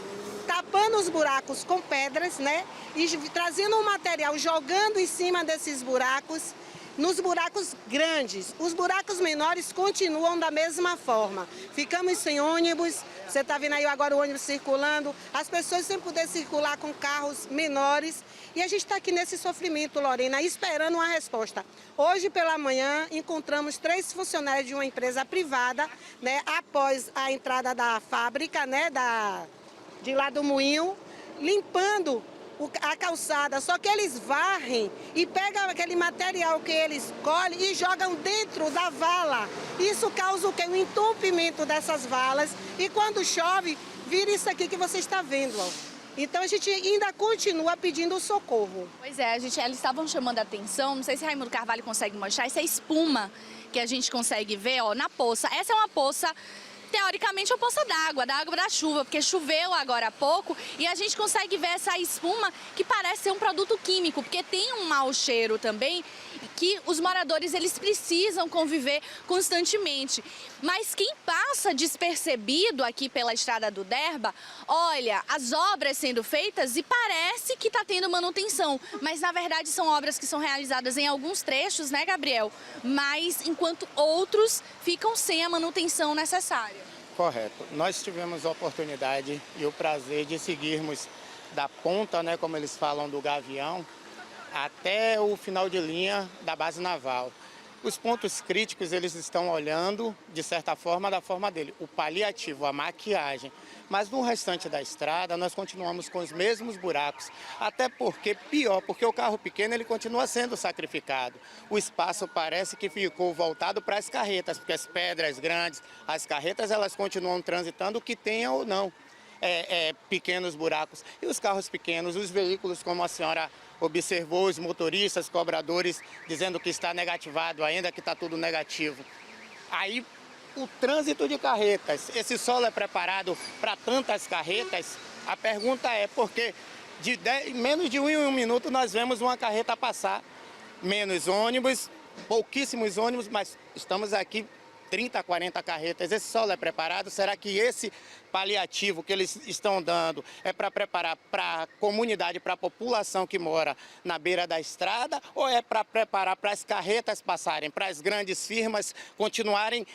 tapando os buracos com pedras, né? E trazendo um material, jogando em cima desses buracos, nos buracos grandes. Os buracos menores continuam da mesma forma. Ficamos sem ônibus, você está vendo aí agora o ônibus circulando, as pessoas sem poder circular com carros menores. E a gente está aqui nesse sofrimento, Lorena, esperando uma resposta. Hoje pela manhã encontramos 3 funcionários de uma empresa privada, né? Após a entrada da fábrica, né? De lá do moinho, limpando a calçada, só que eles varrem e pegam aquele material que eles colhem e jogam dentro da vala. Isso causa o quê? Um entupimento dessas valas e quando chove, vira isso aqui que você está vendo, ó. Então a gente ainda continua pedindo socorro. Pois é, eles estavam chamando a atenção, não sei se Raimundo Carvalho consegue mostrar, essa espuma que a gente consegue ver, ó, na poça. Essa é uma poça, teoricamente, uma poça d'água, da água da chuva, porque choveu agora há pouco e a gente consegue ver essa espuma que parece ser um produto químico, porque tem um mau cheiro também que os moradores eles precisam conviver constantemente. Mas quem passa despercebido aqui pela Estrada do Derba, olha, as obras sendo feitas e parece que está tendo manutenção, mas na verdade são obras que são realizadas em alguns trechos, né, Gabriel? Mas enquanto outros ficam sem a manutenção necessária. Correto. Nós tivemos a oportunidade e o prazer de seguirmos da ponta, né, como eles falam, do Gavião, até o final de linha da base naval. Os pontos críticos eles estão olhando, de certa forma, da forma dele. O paliativo, a maquiagem. Mas no restante da estrada nós continuamos com os mesmos buracos. Até porque, pior, porque o carro pequeno ele continua sendo sacrificado. O espaço parece que ficou voltado para as carretas, porque as pedras grandes, as carretas elas continuam transitando, que tenha ou não pequenos buracos. E os carros pequenos, os veículos, como a senhora observou, os motoristas, cobradores, dizendo que está negativado ainda, que está tudo negativo. Aí, o trânsito de carretas, esse solo é preparado para tantas carretas? A pergunta é porque menos de um minuto nós vemos uma carreta passar, menos ônibus, pouquíssimos ônibus, mas estamos aqui 30, 40 carretas. Esse solo é preparado? Será que esse paliativo que eles estão dando é para preparar para a comunidade, para a população que mora na beira da estrada, ou é para preparar para as carretas passarem, para as grandes firmas continuarem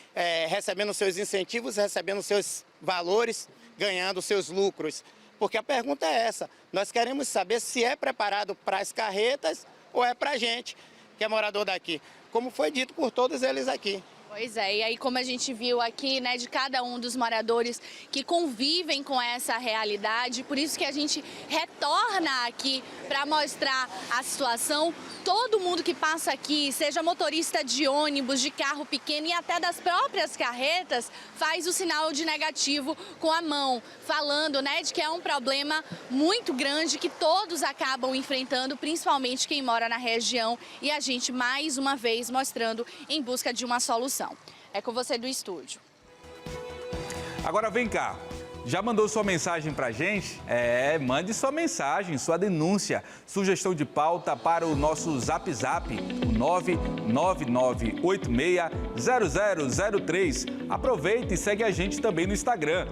recebendo seus incentivos, recebendo seus valores, ganhando seus lucros? Porque a pergunta é essa, nós queremos saber se é preparado para as carretas ou é para a gente, que é morador daqui, como foi dito por todos eles aqui. Pois é, e aí como a gente viu aqui, né, de cada um dos moradores que convivem com essa realidade, por isso que a gente retorna aqui para mostrar a situação. Todo mundo que passa aqui, seja motorista de ônibus, de carro pequeno e até das próprias carretas, faz o sinal de negativo com a mão, falando, né, de que é um problema muito grande que todos acabam enfrentando, principalmente quem mora na região, e a gente mais uma vez mostrando em busca de uma solução. É com você do estúdio. Agora vem cá, já mandou sua mensagem pra gente? Mande sua mensagem, sua denúncia, sugestão de pauta para o nosso Zap Zap, o 999860003. Aproveita e segue a gente também no Instagram,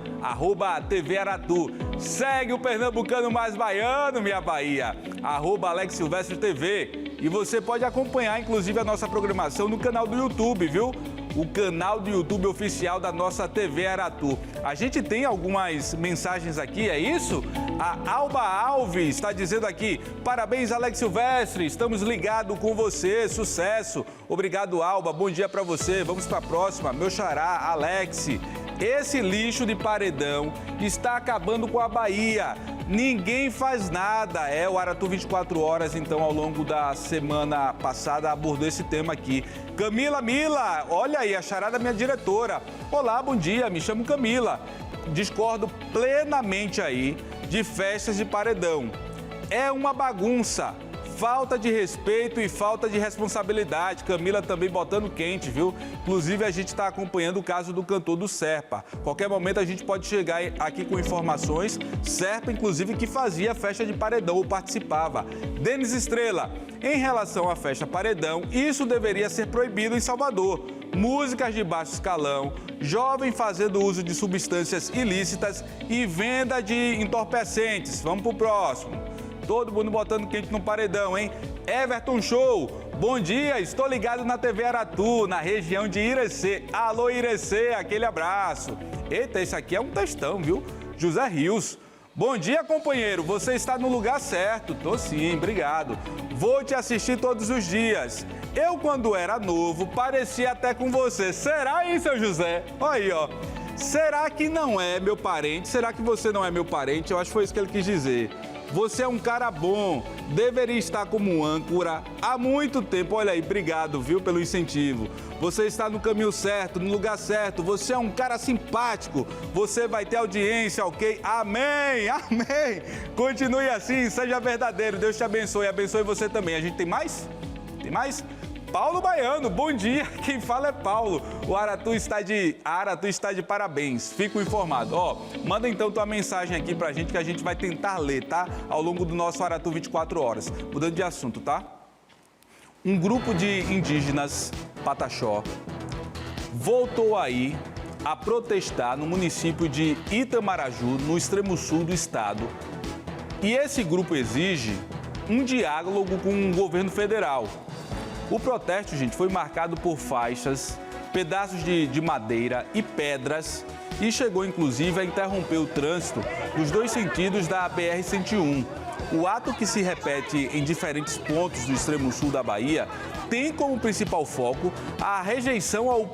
@TVAratu. Segue o pernambucano mais baiano, minha Bahia, @AlexSilvestre.tv. E você pode acompanhar, inclusive, a nossa programação no canal do YouTube, viu? O canal do YouTube oficial da nossa TV Aratu. A gente tem algumas mensagens aqui, é isso? A Alba Alves está dizendo aqui, parabéns Alex Silvestre, estamos ligados com você, sucesso. Obrigado Alba, bom dia para você, vamos para a próxima. Meu xará, Alex, esse lixo de paredão está acabando com a Bahia. Ninguém faz nada. O Aratu 24 horas, então, ao longo da semana passada, abordou esse tema aqui. Camila Mila, olha aí, a charada minha diretora. Olá, bom dia, me chamo Camila. Discordo plenamente aí de festas de paredão. É uma bagunça. Falta de respeito e falta de responsabilidade. Camila também botando quente, viu? Inclusive, a gente está acompanhando o caso do cantor do Serpa. Qualquer momento a gente pode chegar aqui com informações. Serpa, inclusive, que fazia festa de paredão ou participava. Denis Estrela, em relação à festa paredão, isso deveria ser proibido em Salvador. Músicas de baixo escalão, jovem fazendo uso de substâncias ilícitas e venda de entorpecentes. Vamos pro próximo. Todo mundo botando quente no paredão, hein? Everton Show, bom dia, estou ligado na TV Aratu, na região de Irecê. Alô, Irecê, aquele abraço. Eita, esse aqui é um textão, viu? José Rios. Bom dia, companheiro, você está no lugar certo. Tô sim, obrigado. Vou te assistir todos os dias. Eu, quando era novo, parecia até com você. Será, hein, seu José? Olha aí, ó. Será que não é meu parente? Será que você não é meu parente? Eu acho que foi isso que ele quis dizer. Você é um cara bom, deveria estar como âncora há muito tempo. Olha aí, obrigado, viu, pelo incentivo. Você está no caminho certo, no lugar certo. Você é um cara simpático. Você vai ter audiência, ok? Amém, amém. Continue assim, seja verdadeiro. Deus te abençoe, abençoe você também. A gente tem mais? Tem mais? Paulo Baiano, bom dia. Quem fala é Paulo. A Aratu está de parabéns. Fico informado. Manda então tua mensagem aqui pra gente que a gente vai tentar ler, tá? Ao longo do nosso Aratu 24 horas. Mudando de assunto, tá? Um grupo de indígenas Pataxó voltou aí a protestar no município de Itamaraju, no extremo sul do estado. E esse grupo exige um diálogo com o governo federal. O protesto, gente, foi marcado por faixas pedaços de madeira e pedras e chegou inclusive a interromper o trânsito nos dois sentidos da BR-101. O ato, que se repete em diferentes pontos do extremo sul da Bahia, tem como principal foco a rejeição ao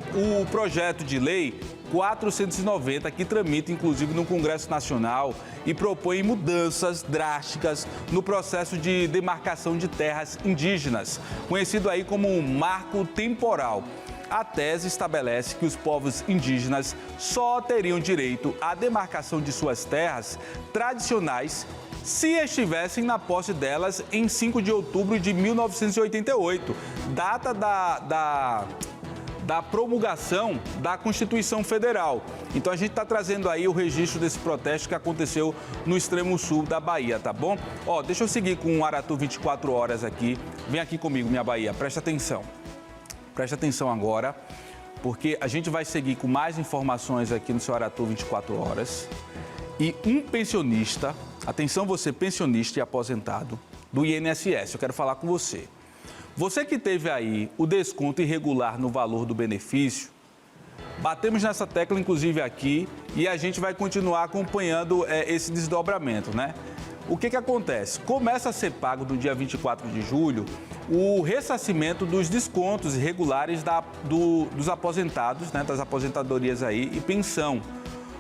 projeto de lei 490, que tramita inclusive no Congresso Nacional e propõe mudanças drásticas no processo de demarcação de terras indígenas, conhecido aí como um marco temporal. A tese estabelece que os povos indígenas só teriam direito à demarcação de suas terras tradicionais se estivessem na posse delas em 5 de outubro de 1988, data da promulgação da Constituição Federal. Então a gente está trazendo aí o registro desse protesto que aconteceu no extremo sul da Bahia, tá bom? Ó, deixa eu seguir com o Aratu 24 horas aqui. Vem aqui comigo, minha Bahia, presta atenção. Presta atenção agora, porque a gente vai seguir com mais informações aqui no seu Aratu 24 horas. E um pensionista, atenção você pensionista e aposentado do INSS, eu quero falar com você. Você que teve aí o desconto irregular no valor do benefício, batemos nessa tecla inclusive aqui e a gente vai continuar acompanhando esse desdobramento, né? O que acontece? Começa a ser pago no dia 24 de julho o ressarcimento dos descontos irregulares dos aposentados, né, das aposentadorias aí e pensão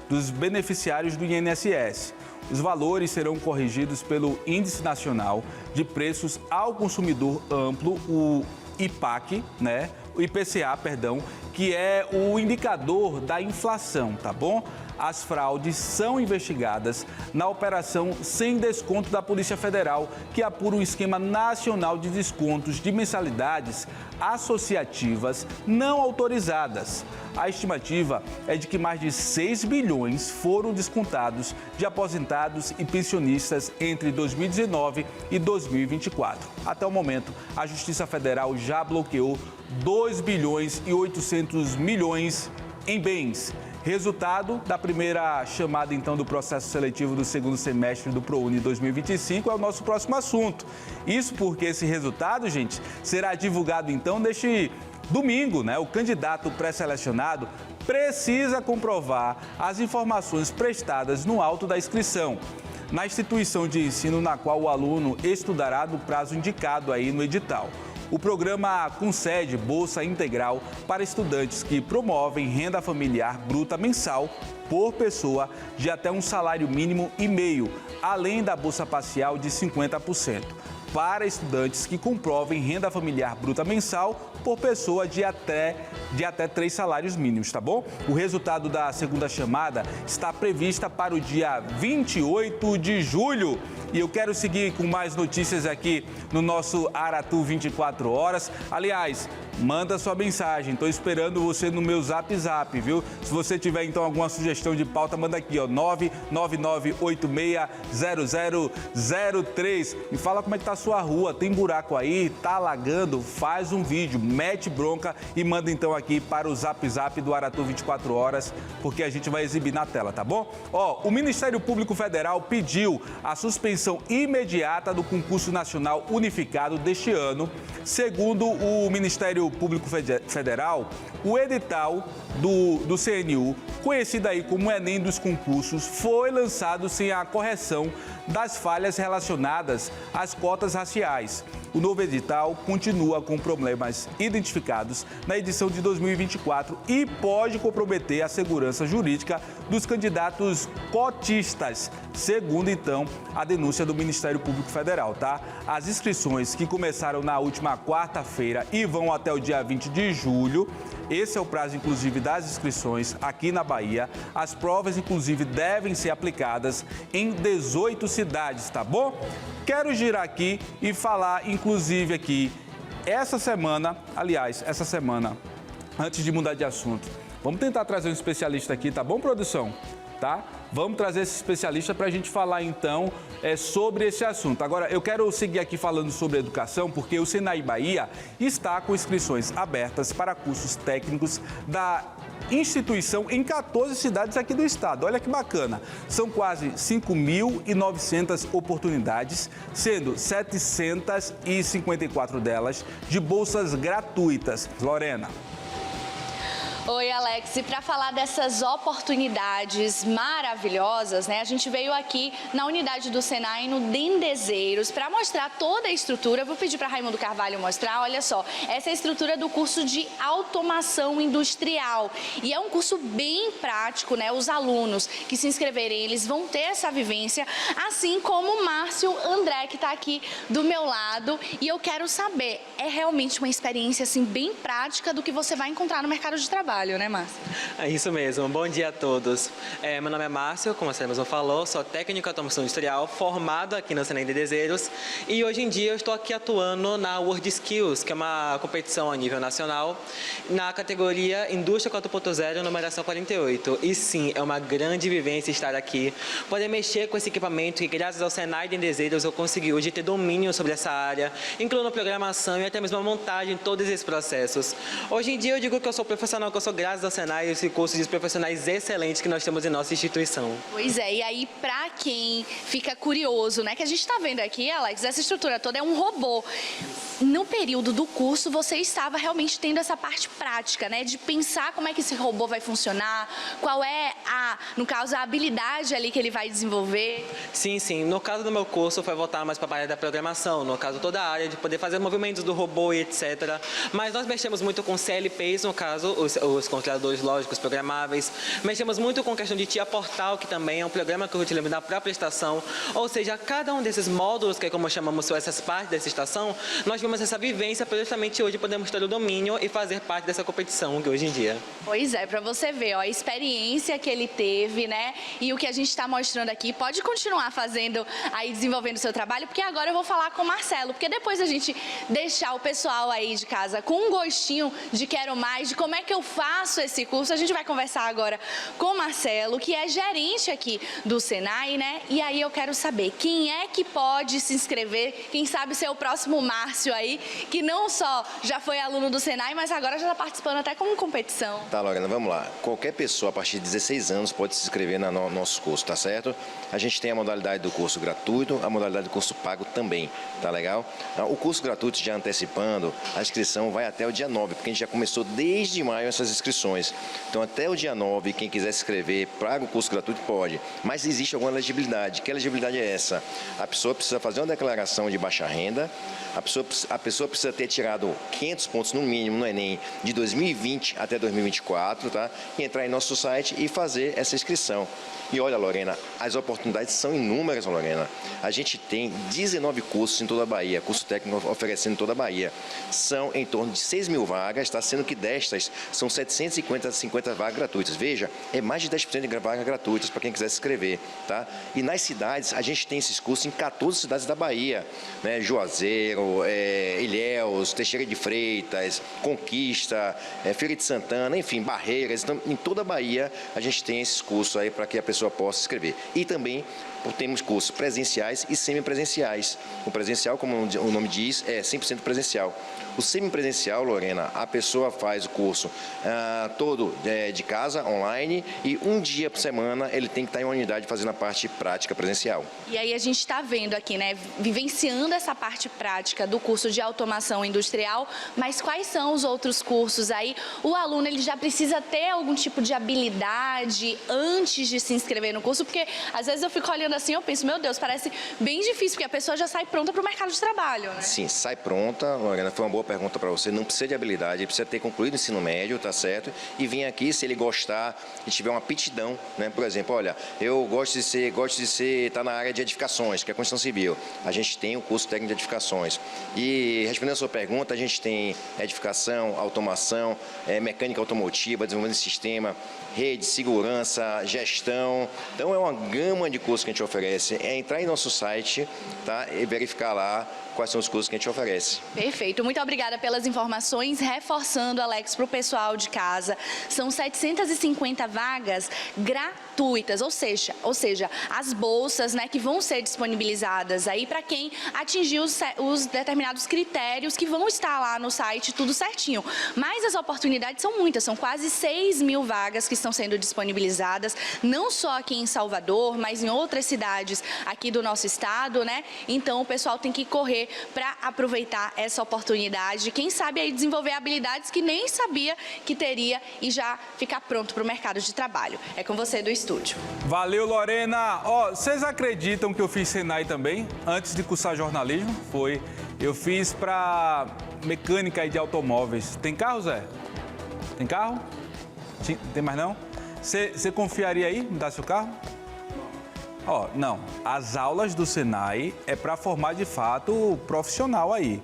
dos beneficiários do INSS. Os valores serão corrigidos pelo Índice Nacional de Preços ao Consumidor Amplo, o IPAC, né? O IPCA, perdão, que é o indicador da inflação, tá bom? As fraudes são investigadas na operação Sem Desconto da Polícia Federal, que apura um esquema nacional de descontos de mensalidades associativas não autorizadas. A estimativa é de que mais de 6 bilhões foram descontados de aposentados e pensionistas entre 2019 e 2024. Até o momento, a Justiça Federal já bloqueou 2 bilhões e 800 milhões em bens. Resultado da primeira chamada, então, do processo seletivo do segundo semestre do ProUni 2025 é o nosso próximo assunto. Isso porque esse resultado, gente, será divulgado, então, neste domingo, né? O candidato pré-selecionado precisa comprovar as informações prestadas no auto da inscrição na instituição de ensino na qual o aluno estudará no prazo indicado aí no edital. O programa concede bolsa integral para estudantes que promovem renda familiar bruta mensal por pessoa de até um salário mínimo e meio, além da bolsa parcial de 50%. Para estudantes que comprovem renda familiar bruta mensal por pessoa de até 3 salários mínimos, tá bom? O resultado da segunda chamada está prevista para o dia 28 de julho. E eu quero seguir com mais notícias aqui no nosso Aratu 24 horas. Aliás, manda sua mensagem, estou esperando você no meu Zap, viu? Se você tiver, então, alguma sugestão de pauta, manda aqui, ó, 999860003. Me fala como é que tá a sua rua, tem buraco aí, tá alagando? Faz um vídeo, mete bronca e manda, então, aqui para o Zap do Aratu 24 horas, porque a gente vai exibir na tela, tá bom? Ó, o Ministério Público Federal pediu a suspensão imediata do concurso nacional unificado deste ano. Segundo o Ministério Público Federal, o edital do CNU, conhecido aí como Enem dos concursos, foi lançado sem a correção das falhas relacionadas às cotas raciais. O novo edital continua com problemas identificados na edição de 2024 e pode comprometer a segurança jurídica dos candidatos cotistas, segundo, então, a denúncia do Ministério Público Federal, tá? As inscrições que começaram na última quarta-feira e vão até o dia 20 de julho, esse é o prazo, inclusive, das inscrições aqui na Bahia. As provas, inclusive, devem ser aplicadas em 18 cidades, tá bom? Quero girar aqui e falar, inclusive, aqui, essa semana, antes de mudar de assunto, vamos tentar trazer um especialista aqui, tá bom, produção? Tá? Vamos trazer esse especialista para a gente falar, então, sobre esse assunto. Agora, eu quero seguir aqui falando sobre educação, porque o Senai Bahia está com inscrições abertas para cursos técnicos da instituição em 14 cidades aqui do estado. Olha que bacana. São quase 5.900 oportunidades, sendo 754 delas de bolsas gratuitas. Lorena. Oi, Alex. E para falar dessas oportunidades maravilhosas, né? A gente veio aqui na unidade do Senai, no Dendezeiros, para mostrar toda a estrutura. Vou pedir para Raimundo Carvalho mostrar. Olha só, essa é a estrutura do curso de automação industrial. E é um curso bem prático, né? Os alunos que se inscreverem, eles vão ter essa vivência, assim como o Márcio André, que está aqui do meu lado. E eu quero saber, é realmente uma experiência assim bem prática do que você vai encontrar no mercado de trabalho, né, Márcio? É isso mesmo. Bom dia a todos. Meu nome é Márcio, como você mesmo falou, sou técnico em automação industrial, formado aqui no Senai Dendezeiros, e hoje em dia eu estou aqui atuando na World Skills, que é uma competição a nível nacional, na categoria Indústria 4.0, numeração 48. E sim, é uma grande vivência estar aqui, poder mexer com esse equipamento que, graças ao Senai Dendezeiros, eu consegui hoje ter domínio sobre essa área, incluindo programação e até mesmo a montagem de todos esses processos. Hoje em dia eu digo que eu sou profissional, que eu sou graças ao Senai, esse curso de profissionais excelentes que nós temos em nossa instituição. Pois é, e aí pra quem fica curioso, né, que a gente tá vendo aqui, Alex, essa estrutura toda é um robô. No período do curso, você estava realmente tendo essa parte prática, né, de pensar como é que esse robô vai funcionar, qual é no caso, a habilidade ali que ele vai desenvolver? Sim, sim. No caso do meu curso, foi voltar mais para a área da programação, no caso, toda a área de poder fazer movimentos do robô e etc. Mas nós mexemos muito com CLPs, no caso, os controladores lógicos programáveis. Mexemos muito com questão de TIA Portal, que também é um programa que eu utilizo na própria estação. Ou seja, cada um desses módulos, que é como chamamos essas partes dessa estação, nós vimos essa vivência para justamente hoje podemos ter o domínio e fazer parte dessa competição que hoje em dia. Pois é, para você ver, ó, a experiência que ele teve, né? E o que a gente está mostrando aqui, pode continuar fazendo aí, desenvolvendo o seu trabalho, porque agora eu vou falar com o Marcelo, porque depois a gente deixar o pessoal aí de casa com um gostinho de quero mais, de como é que eu faço esse curso, a gente vai conversar agora com o Marcelo, que é gerente aqui do Senai, né? E aí eu quero saber quem é que pode se inscrever, quem sabe ser o próximo Márcio aí, que não só já foi aluno do Senai, mas agora já está participando até como competição. Tá, Lorena, vamos lá. Qualquer pessoa a partir de 16 anos pode se inscrever no nosso curso, tá certo? A gente tem a modalidade do curso gratuito, a modalidade do curso pago também, tá legal? O curso gratuito, já antecipando, a inscrição vai até o dia 9, porque a gente já começou desde maio essas inscrições. Então, até o dia 9, quem quiser se inscrever para o curso gratuito pode. Mas existe alguma elegibilidade. Que elegibilidade é essa? A pessoa precisa fazer uma declaração de baixa renda, a pessoa precisa ter tirado 500 pontos no mínimo no Enem de 2020 até 2024, tá? E entrar em nosso site e fazer essa inscrição. E olha, Lorena, as oportunidades são inúmeras, Lorena. A gente tem 19 cursos em toda a Bahia, curso técnico oferecendo em toda a Bahia. São em torno de 6 mil vagas, tá? Sendo que destas são 750 vagas gratuitas. Veja, é mais de 10% de vagas gratuitas para quem quiser se inscrever, tá? E nas cidades, a gente tem esses cursos em 14 cidades da Bahia, né? Juazeiro, Ilhéus, Teixeira de Freitas, Conquista, Feira de Santana, enfim, Barreiras. Então, em toda a Bahia, a gente tem esses cursos aí para que a pessoa possa se inscrever. E também temos cursos presenciais e semipresenciais. O presencial, como o nome diz, é 100% presencial. O semipresencial, Lorena, a pessoa faz o curso todo de casa, online, e um dia por semana ele tem que estar em uma unidade fazendo a parte prática presencial. E aí a gente está vendo aqui, né, vivenciando essa parte prática do curso de automação industrial, mas quais são os outros cursos aí? O aluno, ele já precisa ter algum tipo de habilidade antes de se inscrever no curso, porque às vezes eu fico olhando assim, eu penso, meu Deus, parece bem difícil, porque a pessoa já sai pronta para o mercado de trabalho, né? Sim, sai pronta, Lorena, foi uma boa pergunta para você, não precisa de habilidade, precisa ter concluído o ensino médio, tá certo? E vir aqui, se ele gostar e tiver uma aptidão, né? Por exemplo, olha, eu gosto de estar na área de edificações, que é a construção civil. A gente tem o curso técnico de edificações. E respondendo a sua pergunta, a gente tem edificação, automação, mecânica automotiva, desenvolvimento de sistema, rede, segurança, gestão. Então é uma gama de cursos que a gente oferece. É entrar em nosso site, tá? E verificar lá quais são os cursos que a gente oferece. Perfeito. Muito obrigada pelas informações. Reforçando, Alex, para o pessoal de casa, são 750 vagas gratuitas, ou seja, as bolsas, né, que vão ser disponibilizadas aí para quem atingir os determinados critérios que vão estar lá no site, tudo certinho. Mas as oportunidades são muitas, são quase 6 mil vagas que estão sendo disponibilizadas, não só aqui em Salvador, mas em outras cidades aqui do nosso estado, né? Então o pessoal tem que correr para aproveitar essa oportunidade. Quem sabe aí desenvolver habilidades que nem sabia que teria e já ficar pronto para o mercado de trabalho. É com você do estúdio. Valeu, Lorena. Ó, vocês acreditam que eu fiz Senai também, antes de cursar jornalismo? Foi. Eu fiz para mecânica aí de automóveis. Tem carro, Zé? Tem carro? Tem mais não? Você confiaria aí, me dar seu carro? Ó, não. As aulas do Senai é para formar de fato o profissional aí.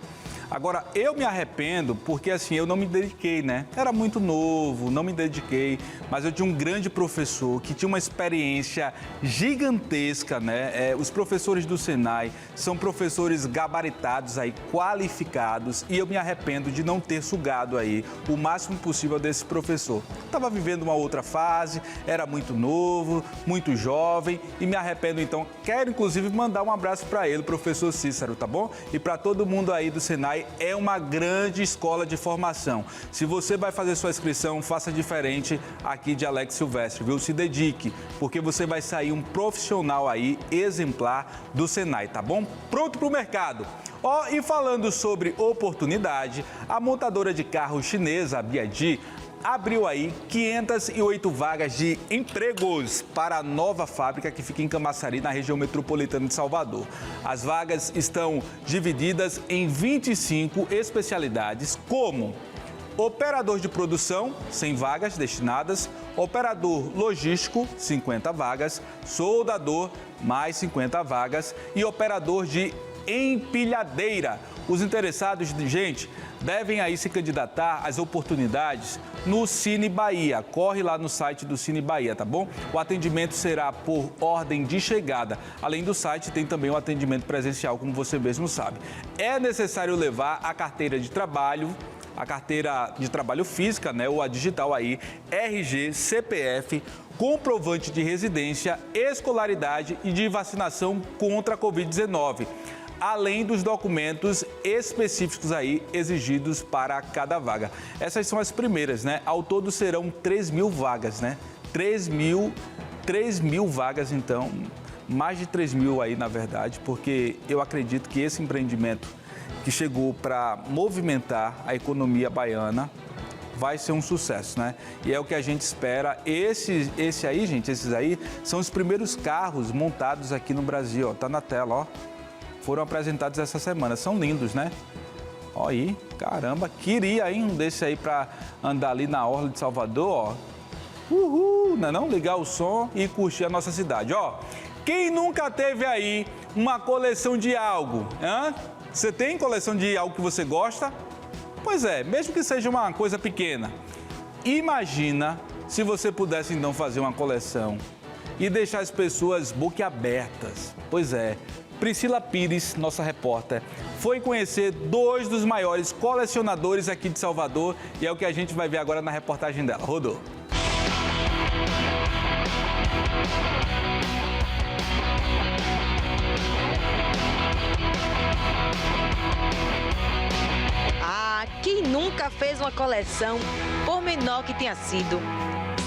Agora, eu me arrependo porque, assim, eu não me dediquei, né? Era muito novo, não me dediquei, mas eu tinha um grande professor que tinha uma experiência gigantesca, né? Os professores do Senai são professores gabaritados aí, qualificados, e eu me arrependo de não ter sugado aí o máximo possível desse professor. Estava vivendo uma outra fase, era muito novo, muito jovem, e me arrependo, então. Quero, inclusive, mandar um abraço para ele, o professor Cícero, tá bom? E para todo mundo aí do Senai, é uma grande escola de formação. Se você vai fazer sua inscrição, faça diferente aqui de Alex Silvestre, viu? Se dedique, porque você vai sair um profissional aí, exemplar do Senai, tá bom? Pronto para o mercado. Ó, e falando sobre oportunidade, a montadora de carros chinesa, a BYD, abriu aí 508 vagas de empregos para a nova fábrica que fica em Camaçari, na região metropolitana de Salvador. As vagas estão divididas em 25 especialidades, como operador de produção, 100 vagas destinadas, operador logístico, 50 vagas, soldador, mais 50 vagas e operador de empilhadeira. Os interessados, gente, devem aí se candidatar às oportunidades no Cine Bahia. Corre lá no site do Cine Bahia, tá bom? O atendimento será por ordem de chegada. Além do site, tem também o atendimento presencial, como você mesmo sabe. É necessário levar a carteira de trabalho física, né, ou a digital aí, RG, CPF, comprovante de residência, escolaridade e de vacinação contra a Covid-19. Além dos documentos específicos aí exigidos para cada vaga. Essas são as primeiras, né? Ao todo serão 3.000 vagas, né? 3.000 vagas, então, mais de 3.000 aí, na verdade, porque eu acredito que esse empreendimento que chegou para movimentar a economia baiana vai ser um sucesso, né? E é o que a gente espera. Esse aí, gente, esses aí são os primeiros carros montados aqui no Brasil, ó. Tá na tela, ó. Foram apresentados essa semana. São lindos, né? Ó aí, caramba, queria aí um desse aí para andar ali na orla de Salvador, ó. Uhul, não é não? Ligar o som e curtir a nossa cidade, ó. Quem nunca teve aí uma coleção de algo, hã? Você tem coleção de algo que você gosta? Pois é, mesmo que seja uma coisa pequena. Imagina se você pudesse então fazer uma coleção e deixar as pessoas boquiabertas. Pois é. Priscila Pires, nossa repórter, foi conhecer dois dos maiores colecionadores aqui de Salvador e é o que a gente vai ver agora na reportagem dela. Rodou. Ah, quem nunca fez uma coleção, por menor que tenha sido?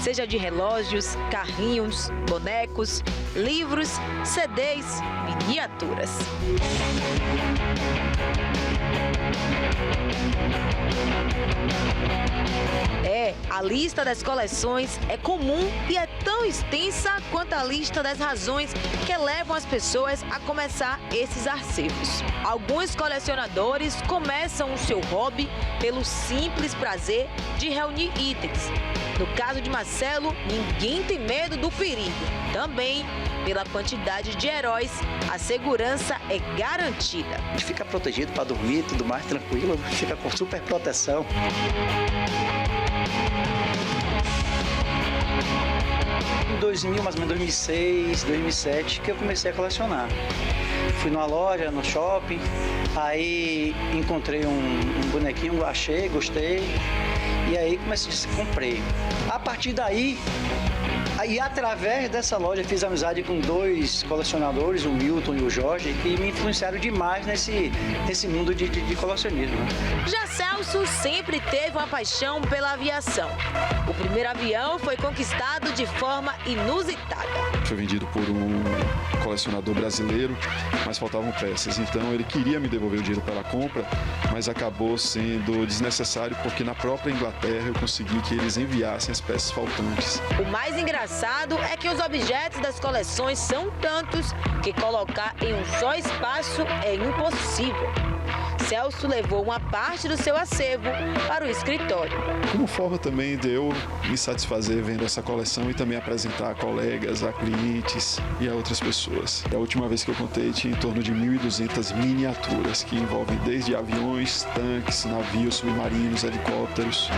Seja de relógios, carrinhos, bonecos, livros, CDs, miniaturas. A lista das coleções é comum e é tão extensa quanto a lista das razões que levam as pessoas a começar esses acervos. Alguns colecionadores começam o seu hobby pelo simples prazer de reunir itens. No caso de Marcelo, ninguém tem medo do perigo. Também, pela quantidade de heróis, a segurança é garantida. A gente fica protegido para dormir, tudo mais tranquilo, fica com super proteção. Em 2000, mais ou menos 2006, 2007, que eu comecei a colecionar. Fui numa loja, no shopping, aí encontrei um bonequinho, achei, gostei, e aí comprei. A partir daí, e através dessa loja fiz amizade com dois colecionadores, o Milton e o Jorge, que me influenciaram demais nesse mundo de colecionismo. Já Celso sempre teve uma paixão pela aviação. O primeiro avião foi conquistado de forma inusitada. foi vendido por um colecionador brasileiro, mas faltavam peças. Então ele queria me devolver o dinheiro pela compra, mas acabou sendo desnecessário porque na própria Inglaterra eu consegui que eles enviassem as peças faltantes. O mais engraçado é que os objetos das coleções são tantos que colocar em um só espaço é impossível. Celso levou uma parte do seu acervo para o escritório. Como forma também de eu me satisfazer vendo essa coleção e também apresentar a colegas, a clientes e a outras pessoas. Da última vez que eu contei, tinha em torno de 1.200 miniaturas, que envolvem desde aviões, tanques, navios, submarinos, helicópteros.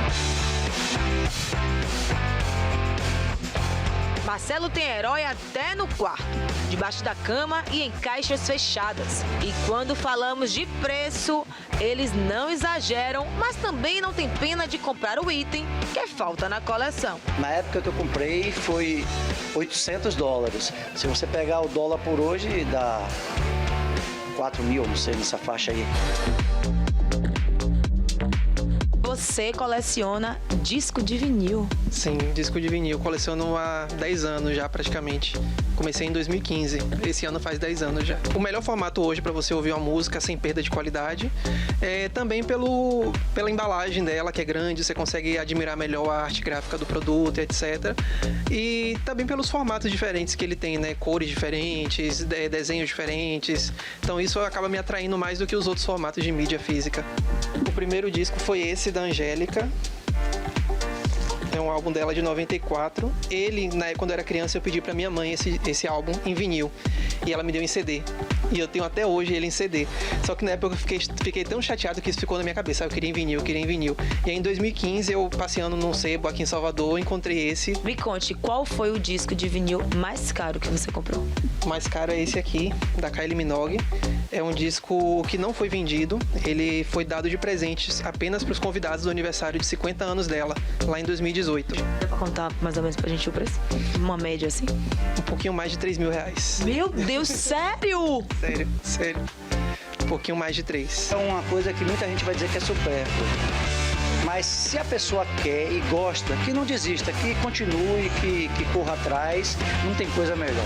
Marcelo tem herói até no quarto, debaixo da cama e em caixas fechadas. E quando falamos de preço, eles não exageram, mas também não tem pena de comprar o item que falta na coleção. Na época que eu comprei foi $800. Se você pegar o dólar por hoje, dá 4.000, não sei, nessa faixa aí. Você coleciona disco de vinil. Sim, disco de vinil. Coleciono há 10 anos já, praticamente. Comecei em 2015. Esse ano faz 10 anos já. O melhor formato hoje para você ouvir uma música sem perda de qualidade é também pela embalagem dela, que é grande, você consegue admirar melhor a arte gráfica do produto, etc. E também pelos formatos diferentes que ele tem, né? Cores diferentes, desenhos diferentes. Então isso acaba me atraindo mais do que os outros formatos de mídia física. O primeiro disco foi esse da Angélica. É um álbum dela de 94. Quando eu era criança, eu pedi pra minha mãe esse álbum em vinil. E ela me deu em CD. E eu tenho até hoje ele em CD. Só que na época eu fiquei tão chateado que isso ficou na minha cabeça. Eu queria em vinil, E aí em 2015, eu passeando num sebo aqui em Salvador, encontrei esse. Me conte, qual foi o disco de vinil mais caro que você comprou? O mais caro é esse aqui, da Kylie Minogue. É um disco que não foi vendido. Ele foi dado de presentes apenas para os convidados do aniversário de 50 anos dela, lá em 2018. Dá pra contar mais ou menos pra gente o preço? Uma média assim? Um pouquinho mais de R$3.000. Meu Deus, sério? Sério. Um pouquinho mais de 3. É uma coisa que muita gente vai dizer que é supérfluo. Mas se a pessoa quer e gosta, que não desista, que continue, que corra atrás, não tem coisa melhor.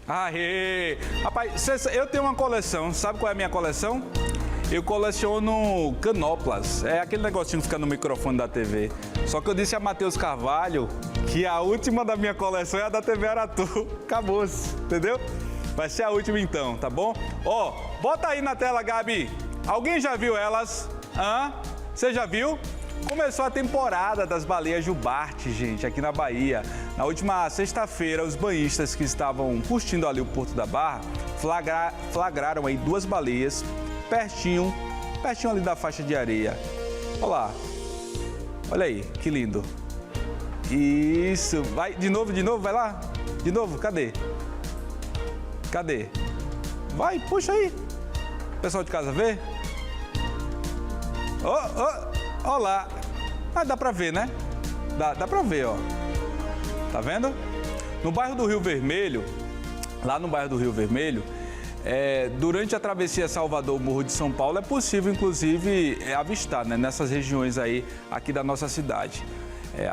Aê! Rapaz, eu tenho uma coleção. Sabe qual é a minha coleção? Eu coleciono canoplas. É aquele negocinho que fica no microfone da TV. Só que eu disse a Matheus Carvalho que a última da minha coleção é a da TV Aratu. Acabou-se, entendeu? Vai ser a última então, tá bom? Ó, bota aí na tela, Gabi. Alguém já viu elas? Você já viu? Começou a temporada das baleias jubarte, gente, aqui na Bahia. Na última sexta-feira, os banhistas que estavam curtindo ali o Porto da Barra flagraram aí 2 baleias pertinho ali da faixa de areia. Olha lá. Olha aí, que lindo. Isso. Vai, de novo, vai lá. De novo, cadê? Vai, puxa aí. Pessoal de casa, vê? Olha lá. Ah, dá pra ver, né? Dá pra ver, ó. Tá vendo? No bairro do Rio Vermelho, lá no bairro do Rio Vermelho, durante a travessia Salvador-Morro de São Paulo, é possível, inclusive, avistar, né, nessas regiões aí, aqui da nossa cidade.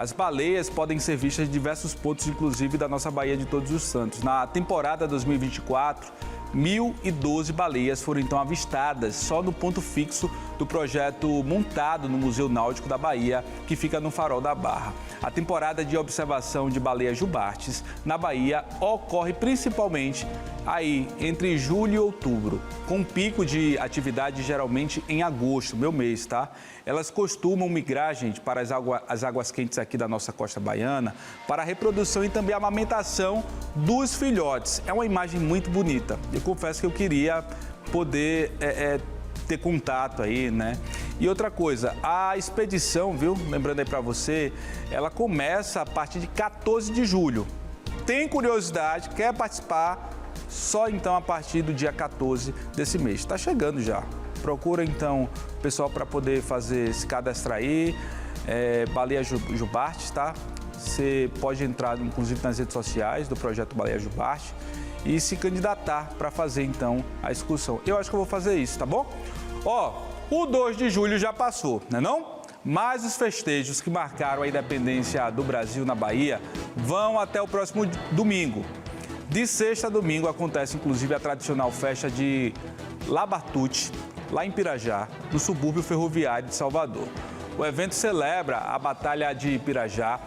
As baleias podem ser vistas em diversos pontos, inclusive da nossa Baía de Todos os Santos. Na temporada 2024, 1.012 baleias foram então avistadas só no ponto fixo do projeto montado no Museu Náutico da Bahia, que fica no Farol da Barra. A temporada de observação de baleias jubartes na Bahia ocorre principalmente aí entre julho e outubro, com um pico de atividade geralmente em agosto, meu mês, tá? Elas costumam migrar, gente, para as águas quentes aqui da nossa costa baiana, para a reprodução e também a amamentação dos filhotes. É uma imagem muito bonita. Eu confesso que eu queria poder ter contato aí, né? E outra coisa, a expedição, viu? Lembrando aí para você, ela começa a partir de 14 de julho. Tem curiosidade, quer participar? Só então a partir do dia 14 desse mês. Está chegando já. Procura então o pessoal para poder se cadastrar aí. Baleia Jubarte, tá? Você pode entrar inclusive nas redes sociais do projeto Baleia Jubarte e se candidatar para fazer então a excursão. Eu acho que eu vou fazer isso, tá bom? Ó, o 2 de julho já passou, né não? Mas os festejos que marcaram a independência do Brasil na Bahia vão até o próximo domingo. De sexta a domingo acontece inclusive a tradicional festa de Labartute, lá em Pirajá, no subúrbio ferroviário de Salvador. O evento celebra a Batalha de Pirajá,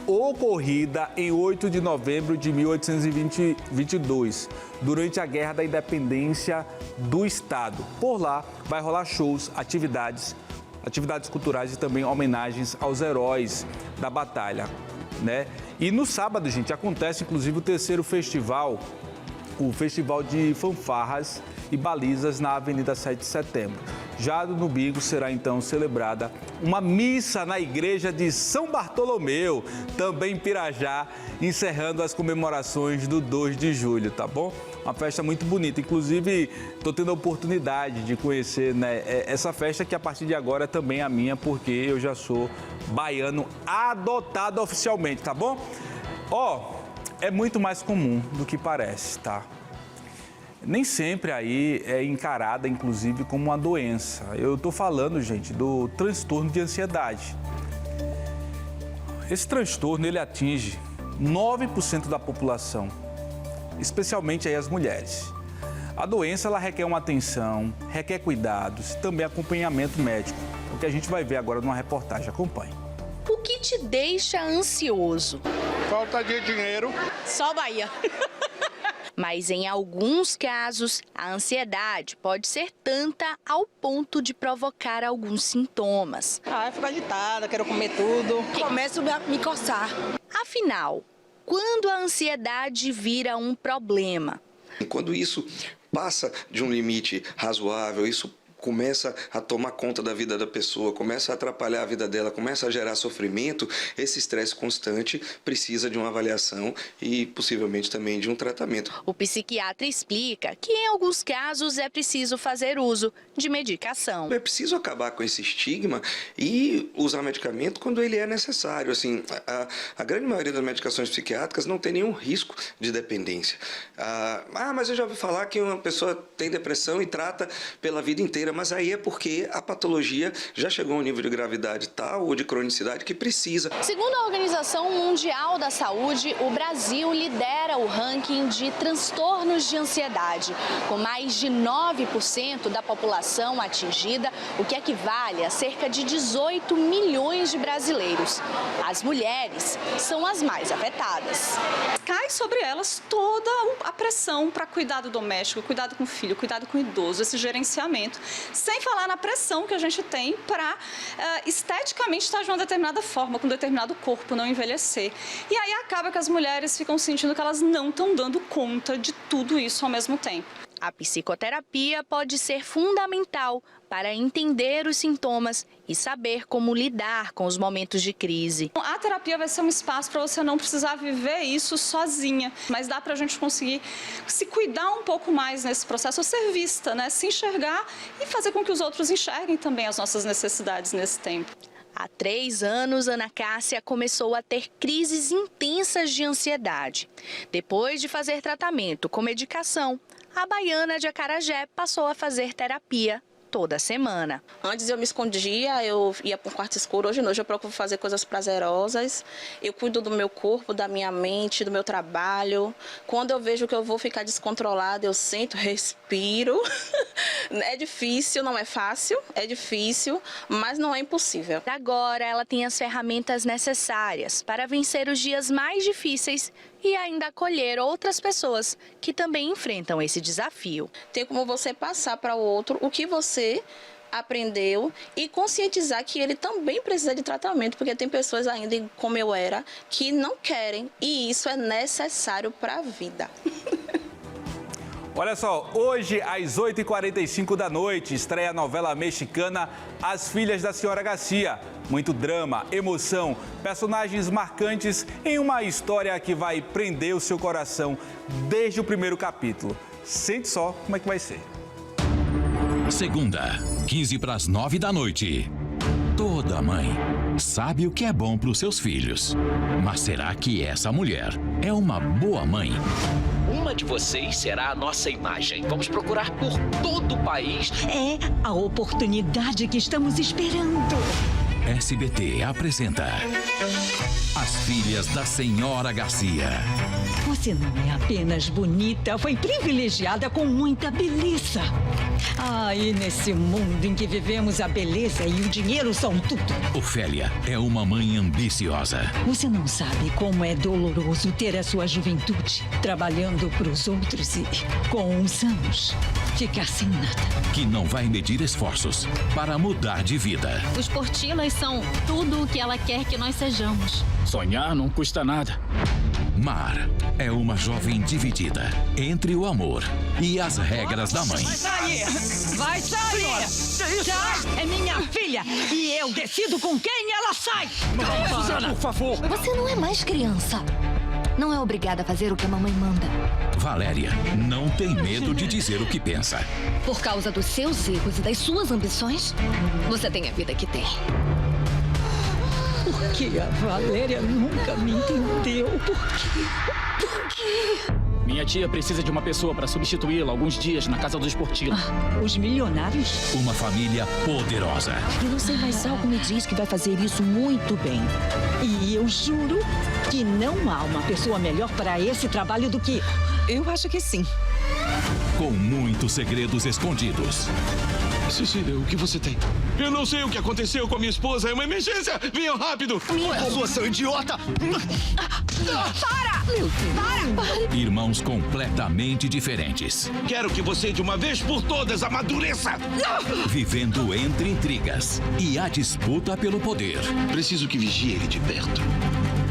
ocorrida em 8 de novembro de 1822, durante a Guerra da Independência do Estado. Por lá vai rolar shows, atividades culturais e também homenagens aos heróis da batalha, né? E no sábado, gente, acontece inclusive o terceiro festival, o Festival de Fanfarras e Balizas na Avenida 7 de Setembro. Já no domingo será então celebrada uma missa na igreja de São Bartolomeu, também em Pirajá, encerrando as comemorações do 2 de julho, tá bom? Uma festa muito bonita, inclusive estou tendo a oportunidade de conhecer, né, essa festa que a partir de agora também é a minha, porque eu já sou baiano adotado oficialmente, tá bom? É muito mais comum do que parece, tá? Nem sempre aí é encarada, inclusive, como uma doença. Eu estou falando, gente, do transtorno de ansiedade. Esse transtorno, ele atinge 9% da população, especialmente aí as mulheres. A doença, ela requer uma atenção, requer cuidados, também acompanhamento médico, o que a gente vai ver agora numa reportagem. Acompanhe. O que te deixa ansioso? Falta de dinheiro. Só Bahia. Mas em alguns casos, a ansiedade pode ser tanta ao ponto de provocar alguns sintomas. Eu fico agitada, quero comer tudo. Começo a me coçar. Afinal, quando a ansiedade vira um problema? Quando isso passa de um limite razoável, isso começa a tomar conta da vida da pessoa, começa a atrapalhar a vida dela, começa a gerar sofrimento, esse estresse constante precisa de uma avaliação e possivelmente também de um tratamento. O psiquiatra explica que em alguns casos é preciso fazer uso de medicação. É preciso acabar com esse estigma e usar medicamento quando ele é necessário. Assim, a grande maioria das medicações psiquiátricas não tem nenhum risco de dependência. Mas eu já ouvi falar que uma pessoa tem depressão e trata pela vida inteira. Mas aí é porque a patologia já chegou a um nível de gravidade tal ou de cronicidade que precisa. Segundo a Organização Mundial da Saúde, o Brasil lidera o ranking de transtornos de ansiedade, com mais de 9% da população atingida, o que equivale a cerca de 18 milhões de brasileiros. As mulheres são as mais afetadas. Cai sobre elas toda a pressão para cuidado doméstico, cuidado com o filho, cuidado com o idoso, esse gerenciamento. Sem falar na pressão que a gente tem para esteticamente estar de uma determinada forma, com um determinado corpo, não envelhecer. E aí acaba que as mulheres ficam sentindo que elas não estão dando conta de tudo isso ao mesmo tempo. A psicoterapia pode ser fundamental para entender os sintomas e saber como lidar com os momentos de crise. A terapia vai ser um espaço para você não precisar viver isso sozinha, mas dá para a gente conseguir se cuidar um pouco mais nesse processo, ou ser vista, né? Se enxergar e fazer com que os outros enxerguem também as nossas necessidades nesse tempo. Há 3 anos, Ana Cássia começou a ter crises intensas de ansiedade. Depois de fazer tratamento com medicação, a baiana de Acarajé passou a fazer terapia toda semana. Antes eu me escondia, eu ia para um quarto escuro. Hoje não, eu procuro fazer coisas prazerosas. Eu cuido do meu corpo, da minha mente, do meu trabalho. Quando eu vejo que eu vou ficar descontrolada, eu sento, respiro. É difícil, não é fácil, é difícil, mas não é impossível. Agora ela tem as ferramentas necessárias para vencer os dias mais difíceis e ainda acolher outras pessoas que também enfrentam esse desafio. Tem como você passar para o outro o que você aprendeu e conscientizar que ele também precisa de tratamento, porque tem pessoas ainda, como eu era, que não querem, e isso é necessário para a vida. Olha só, hoje às 8h45 da noite estreia a novela mexicana As Filhas da Senhora Garcia. Muito drama, emoção, personagens marcantes em uma história que vai prender o seu coração desde o primeiro capítulo. Sente só como é que vai ser. Segunda, 8:45 da noite. Toda mãe sabe o que é bom para os seus filhos. Mas será que essa mulher é uma boa mãe? Uma de vocês será a nossa imagem. Vamos procurar por todo o país. É a oportunidade que estamos esperando. SBT apresenta As Filhas da Senhora Garcia. Você não é apenas bonita, foi privilegiada com muita beleza. E nesse mundo em que vivemos, a beleza e o dinheiro são tudo. Ofélia é uma mãe ambiciosa. Você não sabe como é doloroso ter a sua juventude trabalhando para os outros e, com os anos, ficar sem nada. Que não vai medir esforços para mudar de vida. Os Portilas são tudo o que ela quer que nós sejamos. Sonhar não custa nada. Mar é uma jovem dividida entre o amor e as regras da mãe. Vai sair! Vai sair! Sai! É minha filha e eu decido com quem ela sai! Susana, por favor! Você não é mais criança. Não é obrigada a fazer o que a mamãe manda. Valéria não tem medo de dizer o que pensa. Por causa dos seus erros e das suas ambições, você tem a vida que tem. Por que a Valéria nunca me entendeu? Por quê? Por quê? Minha tia precisa de uma pessoa para substituí-la alguns dias na casa dos Portila. Os milionários? Uma família poderosa. Eu não sei, mas algo me diz que vai fazer isso muito bem. E eu juro que não há uma pessoa melhor para esse trabalho do que... Eu acho que sim. Com muitos segredos escondidos. Cecília, o que você tem? Eu não sei o que aconteceu com a minha esposa. É uma emergência! Venham rápido! Sua seu idiota! Para! Meu Deus! Para! Irmãos completamente diferentes. Quero que você, de uma vez por todas, amadureça! Vivendo entre intrigas e a disputa pelo poder. Preciso que vigie ele de perto.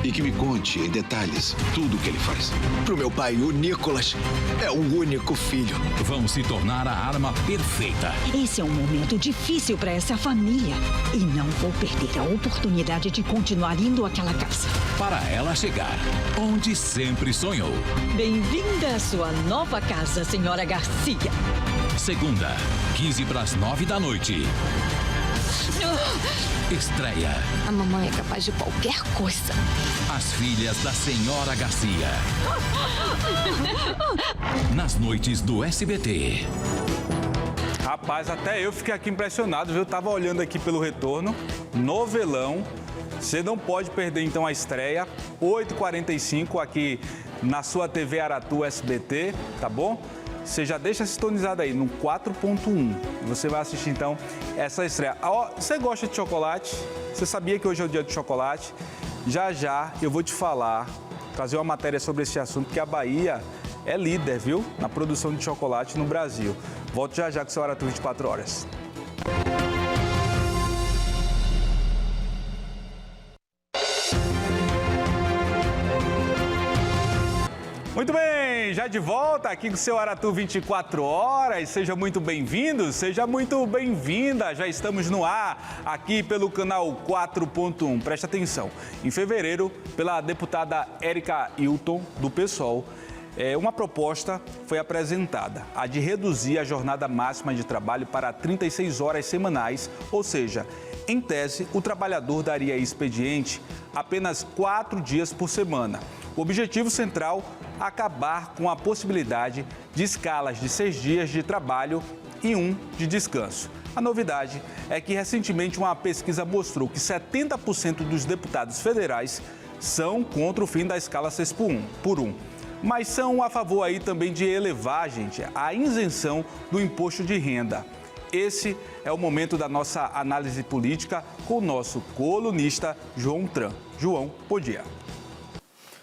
E que me conte em detalhes tudo o que ele faz. Pro meu pai, o Nicolas é o único filho. Vão se tornar a arma perfeita. Esse é um momento difícil para essa família. E não vou perder a oportunidade de continuar indo àquela casa. Para ela chegar onde sempre sonhou. Bem-vinda à sua nova casa, senhora Garcia. Segunda, 8:45 da noite. Estreia. A mamãe é capaz de qualquer coisa. As Filhas da Senhora Garcia. Nas noites do SBT. Rapaz, até eu fiquei aqui impressionado, viu? Eu tava olhando aqui pelo retorno, novelão. Você não pode perder, então, a estreia, 8h45 aqui na sua TV Aratu SBT, tá bom? Você já deixa sintonizado aí no 4.1. Você vai assistir, então, essa estreia. Você gosta de chocolate? Você sabia que hoje é o dia do chocolate? Já já eu vou te falar, trazer uma matéria sobre esse assunto, que a Bahia é líder, viu? Na produção de chocolate no Brasil. Volto já já com o seu Aratu 24 horas. Muito bem, já de volta aqui com o seu Aratu 24 horas. Seja muito bem-vindo, seja muito bem-vinda. Já estamos no ar aqui pelo canal 4.1. Preste atenção. Em fevereiro, pela deputada Érica Hilton, do PSOL, uma proposta foi apresentada, a de reduzir a jornada máxima de trabalho para 36 horas semanais, ou seja, em tese, o trabalhador daria expediente apenas 4 dias por semana. O objetivo central, acabar com a possibilidade de escalas de 6 dias de trabalho e 1 de descanso. A novidade é que recentemente uma pesquisa mostrou que 70% dos deputados federais são contra o fim da escala 6 por 1. Mas são a favor aí também de elevar, gente, a isenção do imposto de renda. Esse é o momento da nossa análise política com o nosso colunista João Tran. João, bom dia.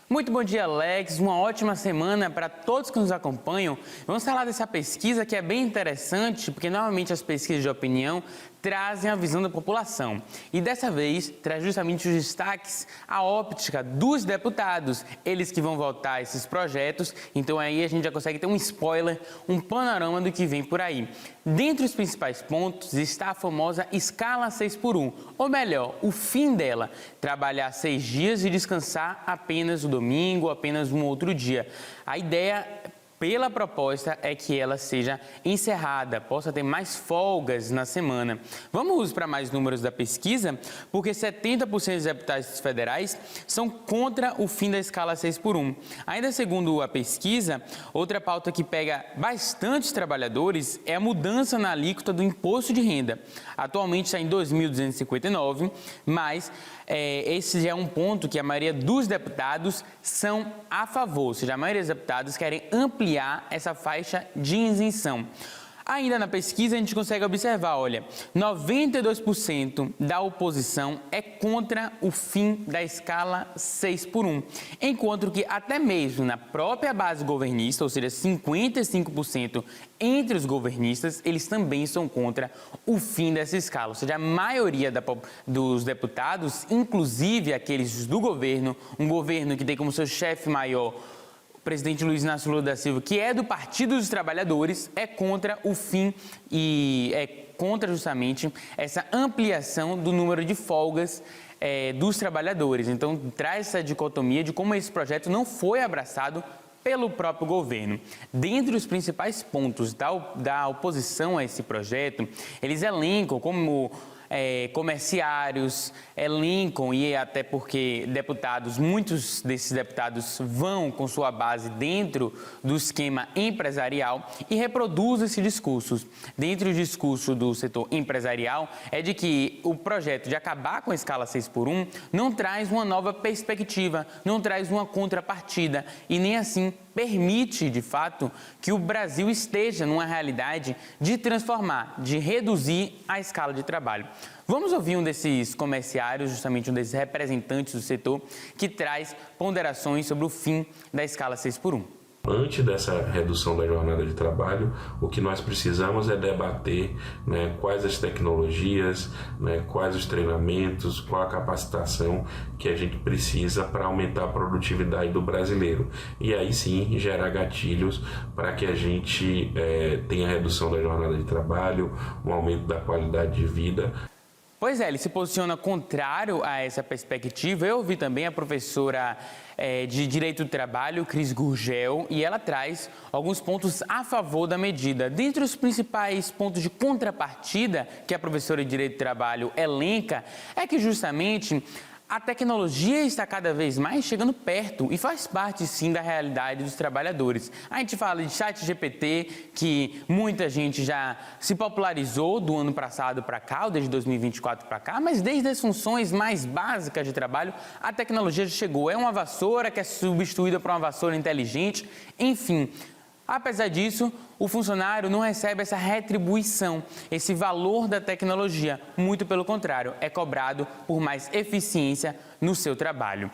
Muito bom dia, Alex. Uma ótima semana para todos que nos acompanham. Vamos falar dessa pesquisa que é bem interessante, porque normalmente as pesquisas de opinião trazem a visão da população. E dessa vez, traz justamente os destaques, a óptica dos deputados, eles que vão votar esses projetos. Então aí a gente já consegue ter um spoiler, um panorama do que vem por aí. Dentre os principais pontos está a famosa escala 6 por 1, ou melhor, o fim dela, trabalhar 6 dias e descansar apenas o domingo, apenas um outro dia. A ideia pela proposta é que ela seja encerrada, possa ter mais folgas na semana. Vamos para mais números da pesquisa, porque 70% dos deputados federais são contra o fim da escala 6x1. Ainda segundo a pesquisa, outra pauta que pega bastante trabalhadores é a mudança na alíquota do imposto de renda. Atualmente está em 2.259, mas esse já é um ponto que a maioria dos deputados são a favor, ou seja, a maioria dos deputados querem ampliar essa faixa de isenção. Ainda na pesquisa a gente consegue observar, olha, 92% da oposição é contra o fim da escala 6x1, enquanto que até mesmo na própria base governista, ou seja, 55% entre os governistas, eles também são contra o fim dessa escala, ou seja, a maioria dos deputados, inclusive aqueles do governo, um governo que tem como seu chefe maior o presidente Luiz Inácio Lula da Silva, que é do Partido dos Trabalhadores, é contra o fim e é contra justamente essa ampliação do número de folgas dos trabalhadores. Então, traz essa dicotomia de como esse projeto não foi abraçado pelo próprio governo. Dentre os principais pontos da oposição a esse projeto, eles elencam como comerciários, elencam, e até porque muitos desses deputados vão com sua base dentro do esquema empresarial e reproduzem esses discursos. Dentre o discurso do setor empresarial é de que o projeto de acabar com a escala 6x1 não traz uma nova perspectiva, não traz uma contrapartida e nem assim permite, de fato, que o Brasil esteja numa realidade de transformar, de reduzir a escala de trabalho. Vamos ouvir um desses comerciários, justamente um desses representantes do setor, que traz ponderações sobre o fim da escala 6x1. Antes dessa redução da jornada de trabalho, o que nós precisamos é debater, quais as tecnologias, quais os treinamentos, qual a capacitação que a gente precisa para aumentar a produtividade do brasileiro. E aí sim gerar gatilhos para que a gente tenha redução da jornada de trabalho, um aumento da qualidade de vida. Pois é, ele se posiciona contrário a essa perspectiva. Eu ouvi também a professora de Direito do Trabalho, Cris Gurgel, e ela traz alguns pontos a favor da medida. Dentre os principais pontos de contrapartida que a professora de Direito do Trabalho elenca, é que justamente a tecnologia está cada vez mais chegando perto e faz parte, sim, da realidade dos trabalhadores. A gente fala de ChatGPT, que muita gente já se popularizou do ano passado para cá, ou desde 2024 para cá, mas desde as funções mais básicas de trabalho, a tecnologia já chegou. É uma vassoura que é substituída por uma vassoura inteligente, enfim. Apesar disso, o funcionário não recebe essa retribuição, esse valor da tecnologia. Muito pelo contrário, é cobrado por mais eficiência no seu trabalho.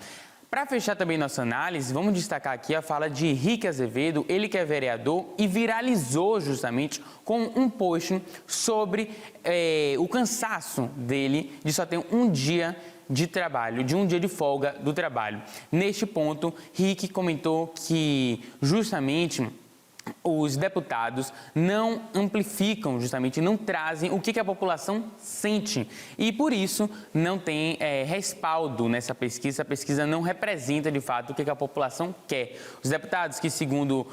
Para fechar também nossa análise, vamos destacar aqui a fala de Henrique Azevedo, ele que é vereador e viralizou justamente com um post sobre o cansaço dele de só ter um dia de trabalho, de um dia de folga do trabalho. Neste ponto, Henrique comentou que justamente os deputados não amplificam, justamente não trazem o que a população sente e por isso não tem respaldo nessa pesquisa. A pesquisa não representa de fato o que a população quer. Os deputados que, segundo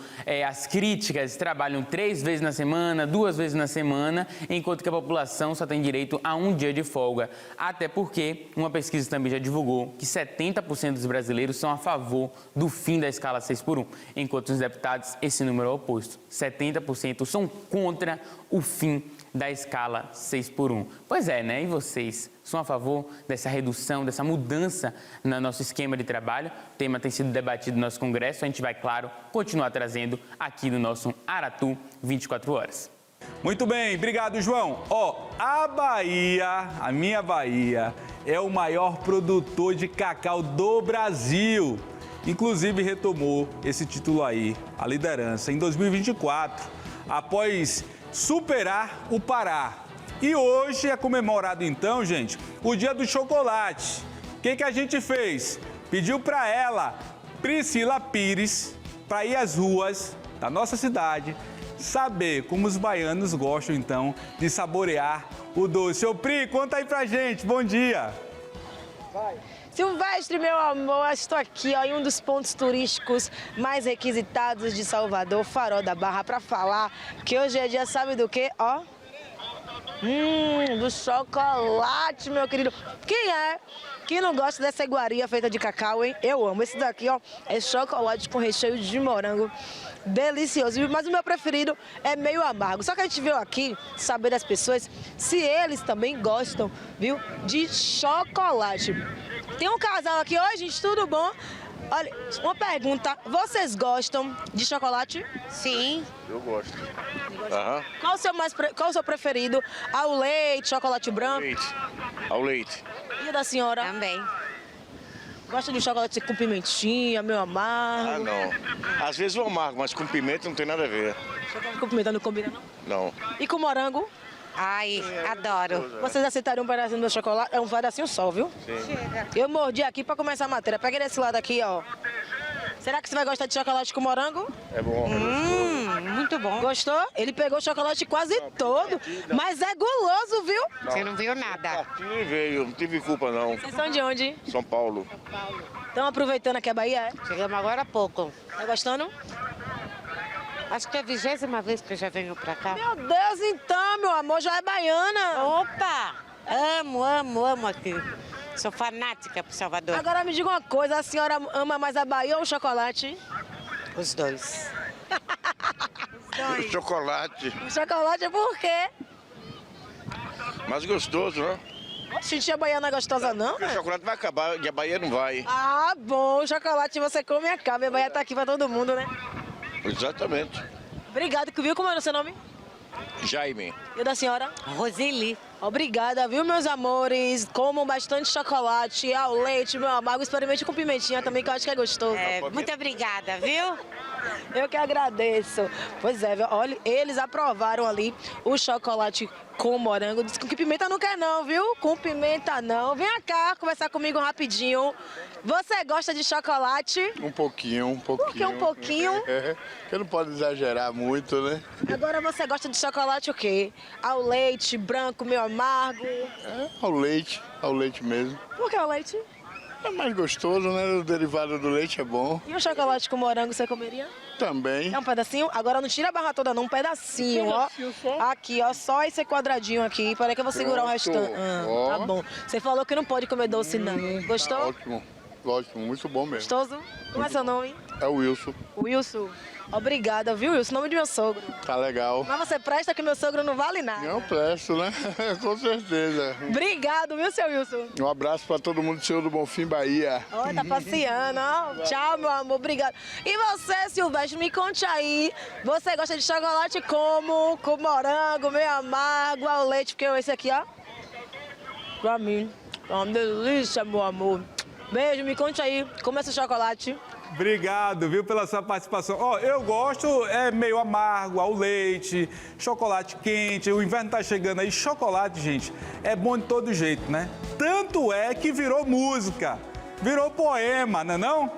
as críticas, trabalham 3 vezes na semana, 2 vezes na semana, enquanto que a população só tem direito a um dia de folga. Até porque uma pesquisa também já divulgou que 70% dos brasileiros são a favor do fim da escala 6x1, enquanto os deputados, esse número é oposto. 70% são contra o fim da escala 6x1. Pois é, né? E vocês são a favor dessa redução, dessa mudança no nosso esquema de trabalho? O tema tem sido debatido no nosso Congresso. A gente vai, claro, continuar trazendo aqui no nosso Aratu 24 horas. Muito bem, obrigado, João. A Bahia, a minha Bahia, é o maior produtor de cacau do Brasil. Inclusive retomou esse título aí, a liderança, em 2024, após superar o Pará. E hoje é comemorado então, gente, o Dia do Chocolate. O que a gente fez? Pediu para ela, Priscila Pires, para ir às ruas da nossa cidade, saber como os baianos gostam então de saborear o doce. Ô Pri, conta aí pra gente, bom dia. Silvestre, meu amor, estou aqui ó, em um dos pontos turísticos mais requisitados de Salvador, Farol da Barra, para falar que hoje é dia, sabe do quê? Ó, do chocolate, meu querido. Quem é que não gosta dessa iguaria feita de cacau, hein? Eu amo. Esse daqui, ó, é chocolate com recheio de morango. Delicioso, mas o meu preferido é meio amargo. Só que a gente veio aqui saber das pessoas se eles também gostam, viu, de chocolate. Tem um casal aqui, oi gente, tudo bom? Olha, uma pergunta, vocês gostam de chocolate? Sim. Eu gosto. Qual o seu preferido? Ao leite, chocolate branco? Ao leite. E o da senhora? Também. Gosta de chocolate com pimentinha, meio amargo? Ah, não. Às vezes eu amargo, mas com pimenta não tem nada a ver. Chocolate com pimenta não combina, não? Não. E com morango? Ai, adoro. Vocês aceitariam um pedacinho do meu chocolate? É um pedacinho só, viu? Sim. Eu mordi aqui pra começar a matéria. Pega desse lado aqui, ó. Será que você vai gostar de chocolate com morango? É bom. Muito bom. Gostou? Ele pegou o chocolate quase todo, mas é guloso, viu? Você não viu nada. Não veio, não tive culpa não. Vocês são de onde? São Paulo. Estão aproveitando aqui a Bahia, é? Chegamos agora há pouco. Tá gostando? Acho que é a 20ª vez que eu já venho pra cá. Meu Deus, então, meu amor, já é baiana. Opa! Amo aqui. Sou fanática pro Salvador. Agora me diga uma coisa, a senhora ama mais a Bahia ou o chocolate? Os dois. O chocolate. O chocolate por quê? Mais gostoso, né? Oxe, a baiana é gostosa não, Porque o chocolate vai acabar e a Bahia não vai. Ah, bom, o chocolate você come e acaba. A Bahia tá aqui pra todo mundo, né? Exatamente. Obrigado, que viu? Como é o seu nome? Jaime. E o da senhora? Roseli. Obrigada, viu, meus amores? Comam bastante chocolate, ao leite, meu amargo. Experimente com pimentinha também, que eu acho que é gostoso. Muito obrigada, viu? Eu que agradeço. Pois é, olha, eles aprovaram ali o chocolate com morango. Diz que pimenta não quer não, viu? Com pimenta não. Vem cá conversar comigo rapidinho. Você gosta de chocolate? Um pouquinho. Por que um pouquinho? Porque não pode exagerar muito, né? Agora você gosta de chocolate o quê? Ao leite, branco, meio amargo? Ao leite mesmo. Por que ao leite? É mais gostoso, né? O derivado do leite é bom. E o chocolate com morango você comeria? Também. É um pedacinho? Agora não tira a barra toda não, um pedacinho, ó. Aqui, ó, só esse quadradinho aqui. Peraí que eu vou segurar o restante. Tá bom. Você falou que não pode comer doce não. Gostou? Ótimo, muito bom mesmo. Gostoso? Como é seu nome? É o Wilson. Wilson. Obrigada, viu, Wilson? Nome de meu sogro. Tá legal. Mas você presta que meu sogro não vale nada. Eu presto, né? Com certeza. Obrigado, viu, seu Wilson? Um abraço pra todo mundo do Senhor do Bonfim, Bahia. Ó, tá passeando, ó. Tchau, meu amor, obrigado. E você, Silvestre, me conte aí. Você gosta de chocolate como? Com morango, meio amargo, ao leite, porque esse aqui, ó. Pra mim, é uma delícia, meu amor. Beijo, me conte aí, como é esse chocolate? Obrigado, viu, pela sua participação. Ó, eu gosto, é meio amargo, ao leite, chocolate quente, o inverno tá chegando aí. Chocolate, gente, é bom de todo jeito, né? Tanto é que virou música, virou poema, não é não?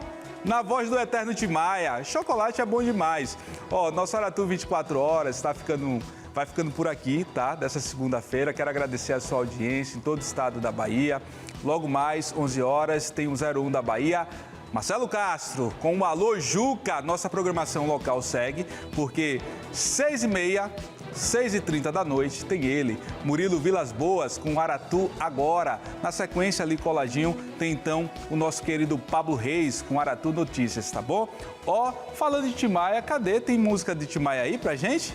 Na voz do eterno Tim Maia, chocolate é bom demais. Ó, nosso Aratu 24 horas vai ficando por aqui, tá? Dessa segunda-feira, quero agradecer a sua audiência em todo o estado da Bahia. Logo mais, 11 horas, tem o 01 da Bahia. Marcelo Castro, com o Alô Juca, nossa programação local segue, porque 6h30, 6h30 da noite, tem ele, Murilo Vilas Boas, com o Aratu Agora. Na sequência, ali coladinho, tem então o nosso querido Pablo Reis, com Aratu Notícias, tá bom? Ó, falando de Tim Maia, cadê? Tem música de Tim Maia aí pra gente?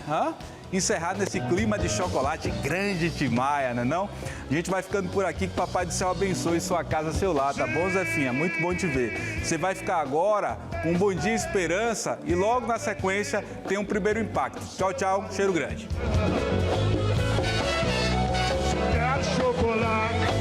Encerrar nesse clima de chocolate grande Tim Maia, né não? A gente vai ficando por aqui, que Papai do Céu abençoe sua casa, seu lar, tá bom, Zefinha? Muito bom te ver. Você vai ficar agora com um Bom Dia Esperança e logo na sequência tem um Primeiro Impacto. Tchau, tchau, cheiro grande. Chocolate.